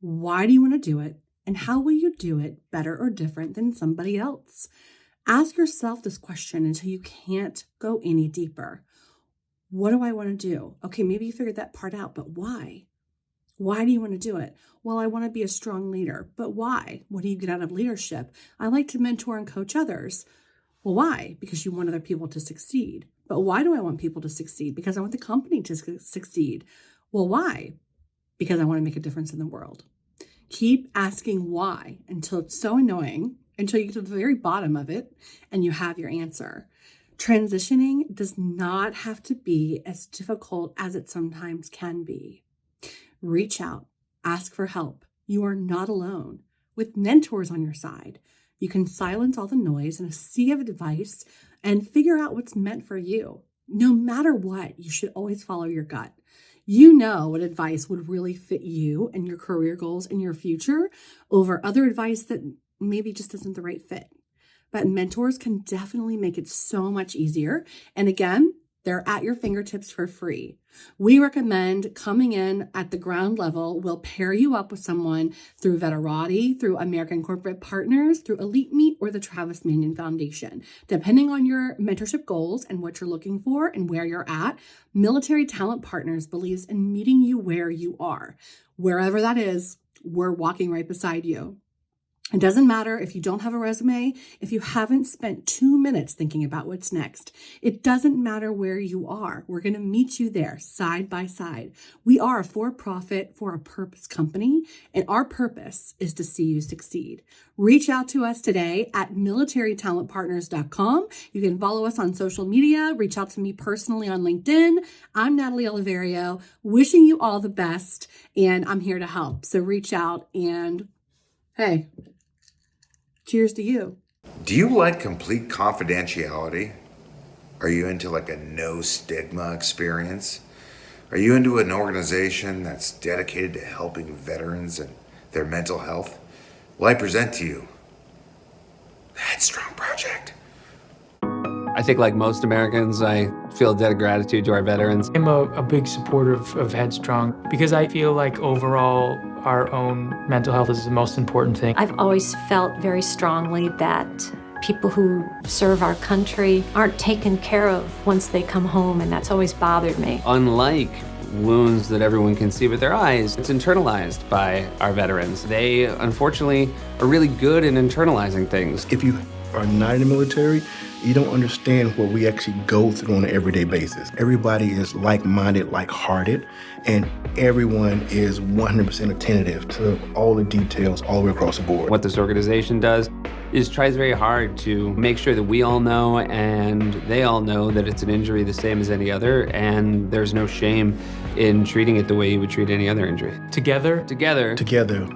Why do you want to do it? And how will you do it better or different than somebody else? Ask yourself this question until you can't go any deeper. What do I want to do? Okay, maybe you figured that part out, but why? Why do you want to do it? Well, I want to be a strong leader, but why? What do you get out of leadership? I like to mentor and coach others. Well, why? Because you want other people to succeed. But why do I want people to succeed? Because I want the company to succeed. Well, why? Because I want to make a difference in the world. Keep asking why until it's so annoying, until you get to the very bottom of it and you have your answer. Transitioning does not have to be as difficult as it sometimes can be. Reach out, ask for help. You are not alone. With mentors on your side, you can silence all the noise in a sea of advice and figure out what's meant for you. No matter what, you should always follow your gut. You know what advice would really fit you and your career goals in your future over other advice that maybe just isn't the right fit. But mentors can definitely make it so much easier. And again, they're at your fingertips for free. We recommend coming in at the ground level. We'll pair you up with someone through Veterati, through American Corporate Partners, through Elite Meet, or the Travis Manion Foundation. Depending on your mentorship goals and what you're looking for and where you're at, Military Talent Partners believes in meeting you where you are. Wherever that is, we're walking right beside you. It doesn't matter if you don't have a resume, if you haven't spent 2 minutes thinking about what's next. It doesn't matter where you are. We're going to meet you there side by side. We are a for-profit, for-a-purpose company, and our purpose is to see you succeed. Reach out to us today at militarytalentpartners.com. You can follow us on social media. Reach out to me personally on LinkedIn. I'm Natalie Oliverio, wishing you all the best, and I'm here to help. So reach out and, hey, cheers to you. Do you like complete confidentiality? Are you into like a no stigma experience? Are you into an organization that's dedicated to helping veterans and their mental health? Well, I present to you the Headstrong Project. I think like most Americans, I feel a debt of gratitude to our veterans. I'm a big supporter of Headstrong because I feel like overall our own mental health is the most important thing. I've always felt very strongly that people who serve our country aren't taken care of once they come home, and that's always bothered me. Unlike wounds that everyone can see with their eyes. It's internalized by our veterans. They, unfortunately, are really good in internalizing things. If you are not in the military, you don't understand what we actually go through on an everyday basis. Everybody is like-minded, like-hearted, and everyone is 100% attentive to all the details all the way across the board. What this organization does is tries very hard to make sure that we all know and they all know that it's an injury the same as any other, and there's no shame in treating it the way you would treat any other injury. Together,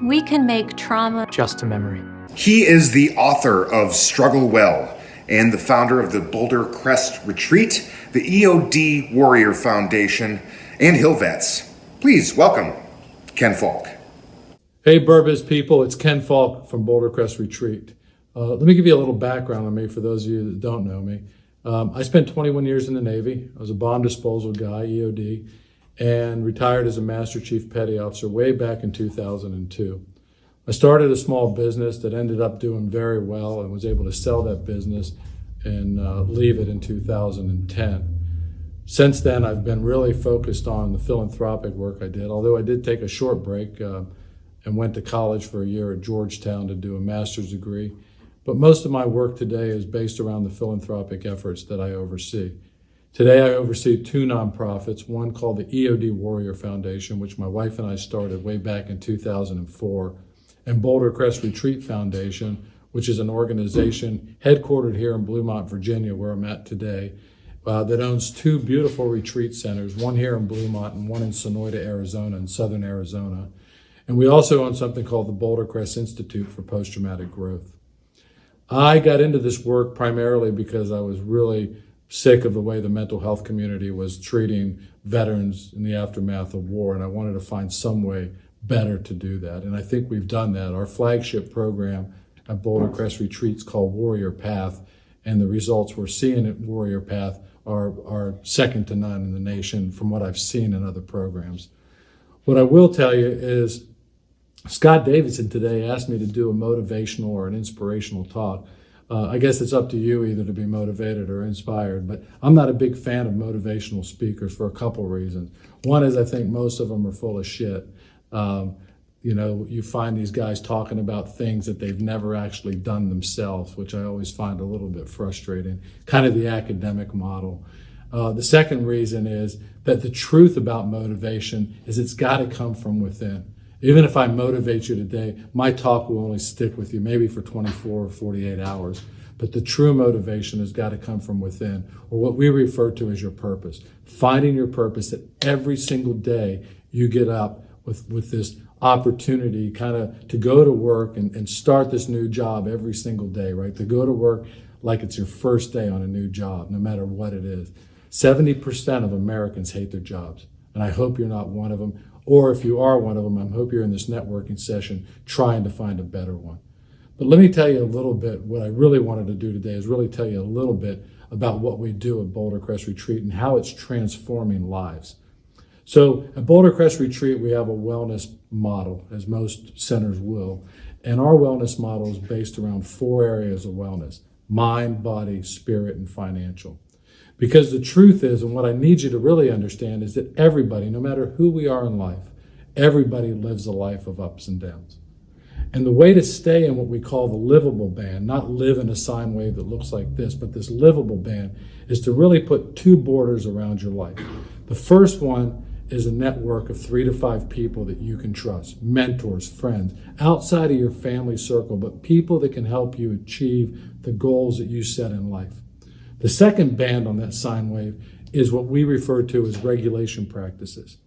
We can make trauma just a memory. He is the author of Struggle Well and the founder of the Boulder Crest Retreat, the EOD Warrior Foundation, and Hill Vets. Please welcome Ken Falk. Hey, BourBiz people, it's Ken Falk from Boulder Crest Retreat. Let me give you a little background on me for those of you that don't know me. I spent 21 years in the Navy. I was a bomb disposal guy, EOD, and retired as a Master Chief Petty Officer way back in 2002. I started a small business that ended up doing very well and was able to sell that business and leave it in 2010. Since then, I've been really focused on the philanthropic work I did, although I did take a short break and went to college for a year at Georgetown to do a master's degree. But most of my work today is based around the philanthropic efforts that I oversee. Today, I oversee two nonprofits, one called the EOD Warrior Foundation, which my wife and I started way back in 2004, and Boulder Crest Retreat Foundation, which is an organization headquartered here in Bluemont, Virginia, where I'm at today, that owns two beautiful retreat centers, one here in Bluemont and one in Sonoyta, Arizona, in southern Arizona. And we also own something called the Boulder Crest Institute for Post-Traumatic Growth. I got into this work primarily because I was really sick of the way the mental health community was treating veterans in the aftermath of war, and I wanted to find some way better to do that. And I think we've done that. Our flagship program at Boulder Crest Retreats called Warrior Path, and the results we're seeing at Warrior Path are second to none in the nation from what I've seen in other programs. What I will tell you is Scott Davidson today asked me to do a motivational or an inspirational talk. I guess it's up to you either to be motivated or inspired, but I'm not a big fan of motivational speakers for a couple reasons. One is I think most of them are full of shit. You find these guys talking about things that they've never actually done themselves, which I always find a little bit frustrating, kind of the academic model. The second reason is that the truth about motivation is it's got to come from within. Even if I motivate you today, my talk will only stick with you maybe for 24 or 48 hours. But the true motivation has got to come from within, or what we refer to as your purpose. Finding your purpose that every single day you get up with this opportunity kind of to go to work and start this new job every single day, right? To go to work like it's your first day on a new job, no matter what it is. 70% of Americans hate their jobs, and I hope you're not one of them. Or if you are one of them, I hope you're in this networking session trying to find a better one. But let me tell you a little bit, what I really wanted to do today is really tell you a little bit about what we do at Boulder Crest Retreat and how it's transforming lives. So at Boulder Crest Retreat, we have a wellness model, as most centers will. And our wellness model is based around 4 areas of wellness: mind, body, spirit, and financial. Because the truth is, and what I need you to really understand, is that everybody, no matter who we are in life, everybody lives a life of ups and downs. And the way to stay in what we call the livable band, not live in a sine wave that looks like this, but this livable band, is to really put 2 borders around your life. The first one is a network of 3 to 5 people that you can trust, mentors, friends, outside of your family circle, but people that can help you achieve the goals that you set in life. The second band on that sine wave is what we refer to as regulation practices.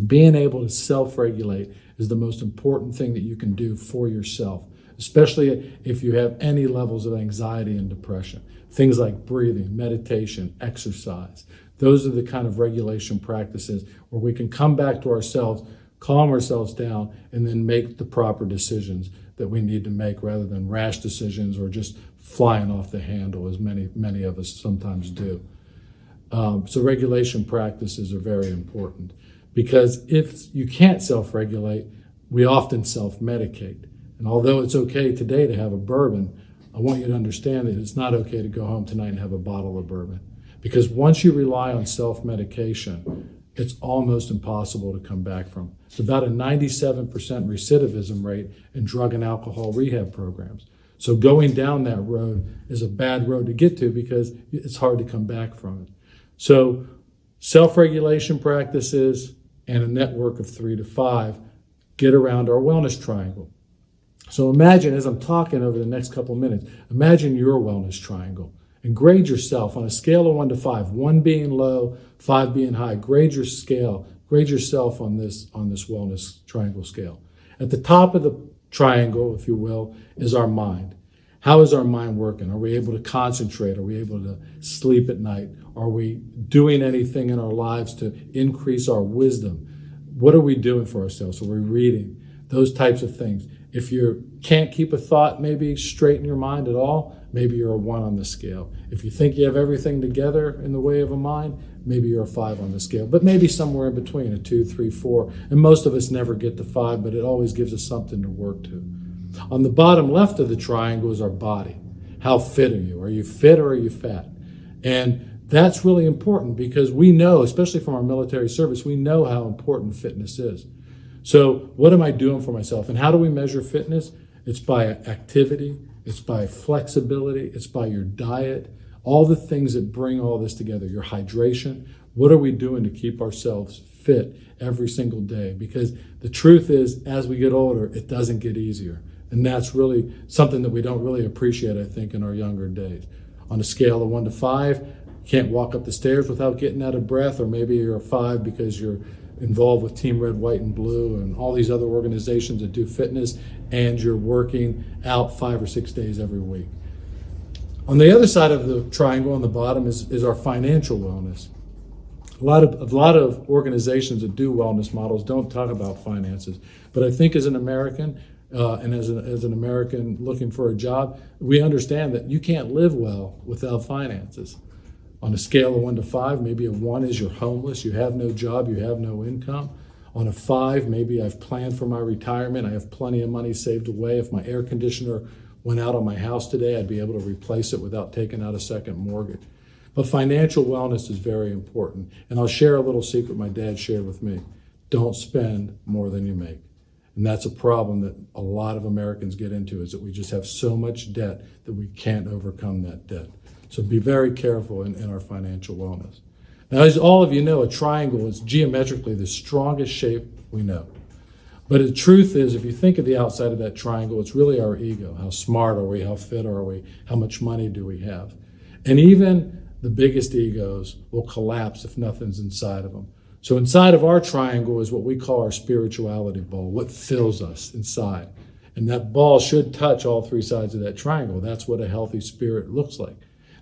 Being able to self-regulate is the most important thing that you can do for yourself, especially if you have any levels of anxiety and depression. Things like breathing, meditation, exercise. Those are the kind of regulation practices where we can come back to ourselves, calm ourselves down, and then make the proper decisions that we need to make rather than rash decisions or just flying off the handle, as many of us sometimes do. So regulation practices are very important, because if you can't self-regulate, we often self-medicate. And although it's okay today to have a bourbon, I want you to understand that it's not okay to go home tonight and have a bottle of bourbon. Because once you rely on self-medication, it's almost impossible to come back from. It's about a 97% recidivism rate in drug and alcohol rehab programs. So going down that road is a bad road to get to because it's hard to come back from it. So self-regulation practices and a network of 3 to 5 get around our wellness triangle. So imagine, as I'm talking over the next couple of minutes, imagine your wellness triangle and grade yourself on a scale of 1 to 5, 1 being low, 5 being high. Grade yourself on this wellness triangle scale. At the top of the triangle, if you will, is our mind. How is our mind working? Are we able to concentrate? Are we able to sleep at night? Are we doing anything in our lives to increase our wisdom? What are we doing for ourselves? Are we reading? Those types of things. If you can't keep a thought maybe straight in your mind at all, maybe you're a 1 on the scale. If you think you have everything together in the way of a mind, maybe you're a 5 on the scale, but maybe somewhere in between, a 2, 3, 4. And most of us never get to 5, but it always gives us something to work to. On the bottom left of the triangle is our body. How fit are you? Are you fit or are you fat? And that's really important because we know, especially from our military service, we know how important fitness is. So what am I doing for myself? And how do we measure fitness? It's by activity, it's by flexibility, it's by your diet, all the things that bring all this together, your hydration. What are we doing to keep ourselves fit every single day? Because the truth is, as we get older, it doesn't get easier. And that's really something that we don't really appreciate, I think, in our younger days. On a scale of 1 to 5, you can't walk up the stairs without getting out of breath, or maybe you're a 5 because you're involved with Team Red, White, and Blue and all these other organizations that do fitness, and you're working out 5 or 6 days every week. On the other side of the triangle on the bottom is our financial wellness. A lot of organizations that do wellness models don't talk about finances, but I think as an American, and as an American looking for a job, we understand that you can't live well without finances. On a scale of 1 to 5, maybe a 1 is you're homeless, you have no job, you have no income. On a 5, maybe I've planned for my retirement, I have plenty of money saved away. If my air conditioner went out on my house today, I'd be able to replace it without taking out a second mortgage. But financial wellness is very important. And I'll share a little secret my dad shared with me. Don't spend more than you make. And that's a problem that a lot of Americans get into, is that we just have so much debt that we can't overcome that debt. So be very careful in our financial wellness. Now, as all of you know, a triangle is geometrically the strongest shape we know. But the truth is, if you think of the outside of that triangle, it's really our ego. How smart are we? How fit are we? How much money do we have? And even the biggest egos will collapse if nothing's inside of them. So inside of our triangle is what we call our spirituality ball, what fills us inside. And that ball should touch all 3 sides of that triangle. That's what a healthy spirit looks like.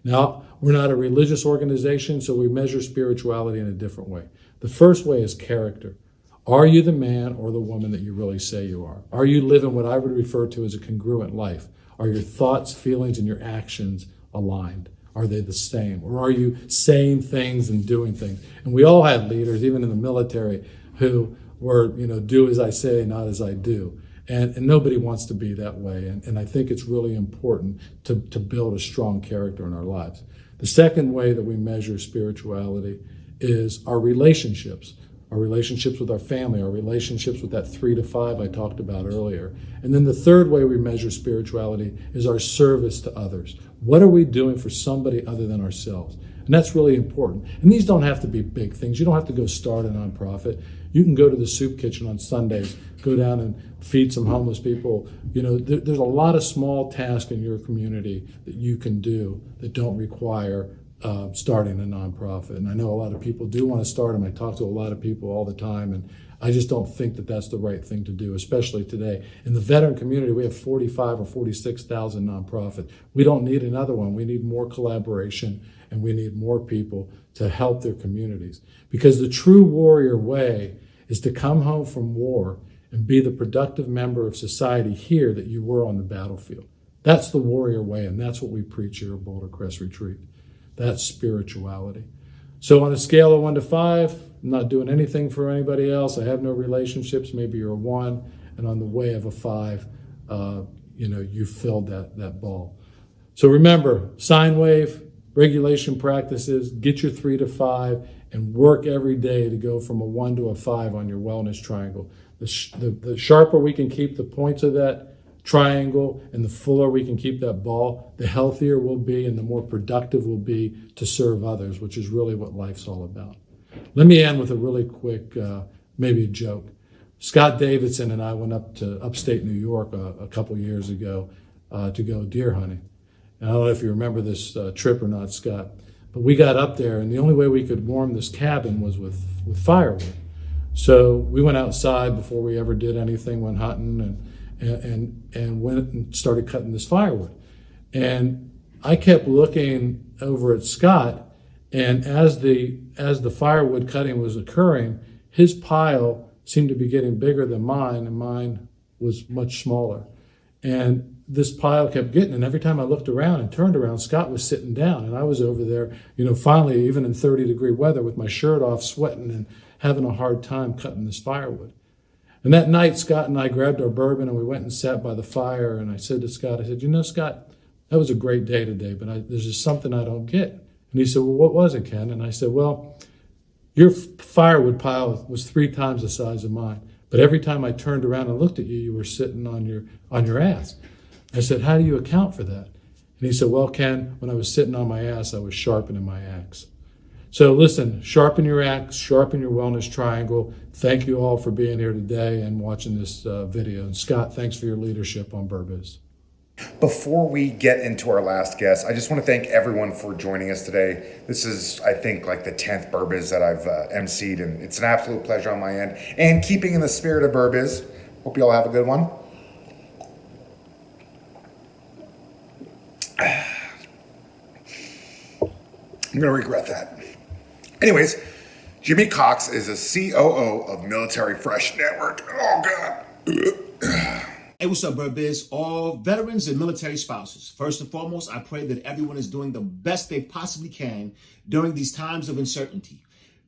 Now, we're not a religious organization, so we measure spirituality in a different way. The first way is character. Are you the man or the woman that you really say you are? Are you living what I would refer to as a congruent life? Are your thoughts, feelings, and your actions aligned? Are they the same? Or are you saying things and doing things? And we all had leaders, even in the military, who were, do as I say, not as I do. And nobody wants to be that way. And I think it's really important to build a strong character in our lives. The second way that we measure spirituality is our relationships with our family, our relationships with that 3 to 5 I talked about earlier. And then the third way we measure spirituality is our service to others. What are we doing for somebody other than ourselves? And that's really important. And these don't have to be big things. You don't have to go start a nonprofit. You can go to the soup kitchen on Sundays, go down and feed some homeless people. There's a lot of small tasks in your community that you can do that don't require starting a nonprofit. And I know a lot of people do want to start them. I talk to a lot of people all the time, and I just don't think that that's the right thing to do, especially today. In the veteran community, we have 45 or 46,000 nonprofits. We don't need another one. We need more collaboration, and we need more people to help their communities. Because the true warrior way is to come home from war and be the productive member of society here that you were on the battlefield. That's the warrior way, and that's what we preach here at Boulder Crest Retreat. That's spirituality. So on a scale of 1 to 5, I'm not doing anything for anybody else. I have no relationships. Maybe you're a 1. And on the way of a 5, you filled that ball. So remember, sine wave, regulation practices, get your 3 to 5, and work every day to go from a 1 to a 5 on your wellness triangle. The sharper we can keep the points of that triangle and the fuller we can keep that ball, the healthier we'll be and the more productive we'll be to serve others, which is really what life's all about. Let me end with a really quick, maybe a joke. Scott Davidson and I went up to upstate New York a couple years ago to go deer hunting. And I don't know if you remember this trip or not, Scott, but we got up there and the only way we could warm this cabin was with firewood. So we went outside before we ever did anything, went hunting and went and started cutting this firewood. And I kept looking over at Scott, and as the firewood cutting was occurring, his pile seemed to be getting bigger than mine, and mine was much smaller. And this pile kept getting, and every time I looked around and turned around, Scott was sitting down, and I was over there, finally, even in 30-degree weather, with my shirt off, sweating and having a hard time cutting this firewood. And that night, Scott and I grabbed our bourbon and we went and sat by the fire. And I said to Scott, Scott, that was a great day today, but there's just something I don't get. And he said, well, what was it, Ken? And I said, well, your firewood pile was 3 times the size of mine. But every time I turned around and looked at you, you were sitting on your ass. I said, how do you account for that? And he said, well, Ken, when I was sitting on my ass, I was sharpening my axe. So listen, sharpen your axe, sharpen your wellness triangle. Thank you all for being here today and watching this video. And Scott, thanks for your leadership on BourBiz. Before we get into our last guest, I just want to thank everyone for joining us today. This is, I think, like the 10th BourBiz that I've emceed, and it's an absolute pleasure on my end. And keeping in the spirit of BourBiz, hope you all have a good one. I'm going to regret that. Anyways, Jimmy Cox is a COO of Military Fresh Network. Oh, God. Hey, what's up, BourBiz? All veterans and military spouses. First and foremost, I pray that everyone is doing the best they possibly can during these times of uncertainty.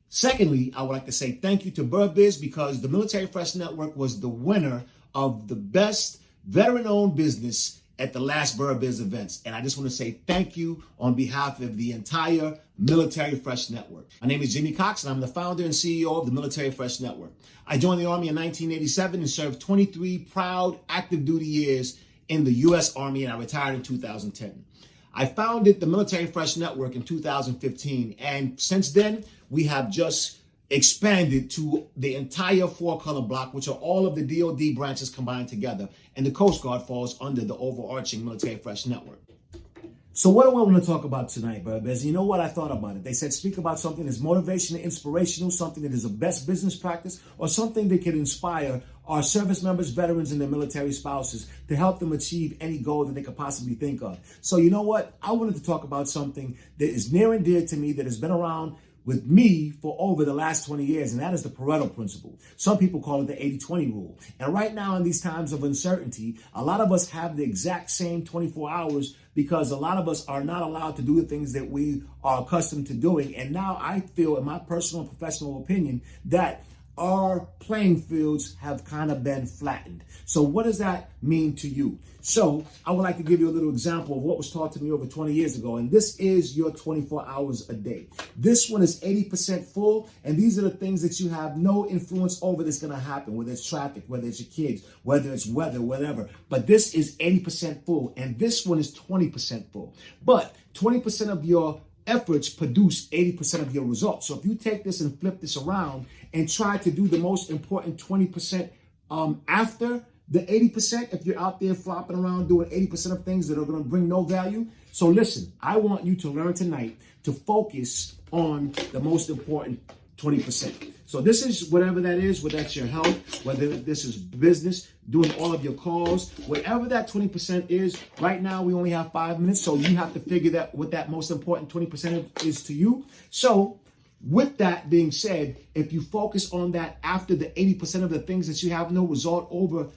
Secondly, I would like to say thank you to BourBiz because the Military Fresh Network was the winner of the best veteran-owned business at the last BourBiz events. And I just want to say thank you on behalf of the entire Military Fresh Network. My name is Jimmy Cox, and I'm the founder and CEO of the Military Fresh Network. I joined the Army in 1987 and served 23 proud active duty years in the U.S. Army, and I retired in 2010. I founded the Military Fresh Network in 2015, and since then, we have just expanded to the entire 4-color block, which are all of the DoD branches combined together, and the Coast Guard falls under the overarching Military Fresh Network. So what do I want to talk about tonight, BourBiz? You know what? I thought about it. They said speak about something that's motivational, inspirational, something that is a best business practice, or something that can inspire our service members, veterans, and their military spouses to help them achieve any goal that they could possibly think of. So you know what? I wanted to talk about something that is near and dear to me, that has been around with me for over the last 20 years, and that is the Pareto principle. Some people call it the 80-20 rule. And right now, in these times of uncertainty, a lot of us have the exact same 24 hours because a lot of us are not allowed to do the things that we are accustomed to doing. And now I feel, in my personal and professional opinion, that our playing fields have kind of been flattened. So what does that mean to you? So I would like to give you a little example of what was taught to me over 20 years ago. And this is your 24 hours a day. This one is 80% full. And these are the things that you have no influence over that's going to happen, whether it's traffic, whether it's your kids, whether it's weather, whatever. But this is 80% full. And this one is 20% full. But 20% of your efforts produce 80% of your results. So if you take this and flip this around and try to do the most important 20% after the 80%, if you're out there flopping around doing 80% of things that are going to bring no value. So listen, I want you to learn tonight to focus on the most important 20%. So this is whatever that is, whether that's your health, whether this is business, doing all of your calls, whatever that 20% is. Right now, we only have 5 minutes, so you have to figure that what that most important 20% is to you. So with that being said, if you focus on that after the 80% of the things that you have no result over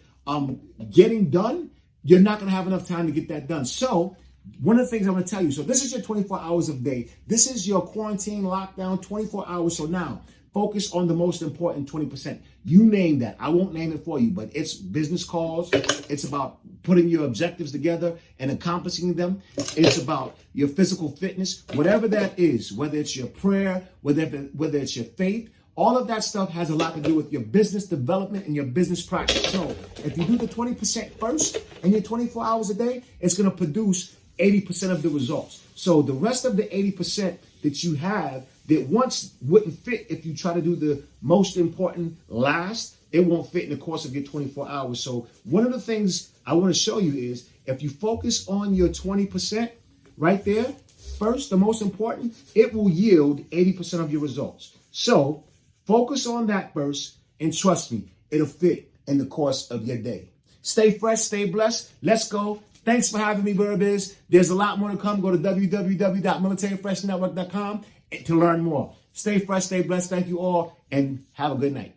getting done, you're not going to have enough time to get that done. So one of the things I'm going to tell you, so this is your 24 hours of day. This is your quarantine lockdown 24 hours. So now focus on the most important 20%. You name that. I won't name it for you, but it's business calls. It's about putting your objectives together and accomplishing them. It's about your physical fitness, whatever that is, whether it's your prayer, whether it's your faith. All of that stuff has a lot to do with your business development and your business practice. So if you do the 20% first and you're 24 hours a day, it's going to produce 80% of the results. So the rest of the 80% that you have that once wouldn't fit if you try to do the most important last, it won't fit in the course of your 24 hours. So one of the things I want to show you is if you focus on your 20% right there, first, the most important, it will yield 80% of your results. So focus on that first, and trust me, it'll fit in the course of your day. Stay fresh, stay blessed. Let's go. Thanks for having me, BourBiz. There's a lot more to come. Go to www.militaryfreshnetwork.com to learn more. Stay fresh, stay blessed. Thank you all, and have a good night.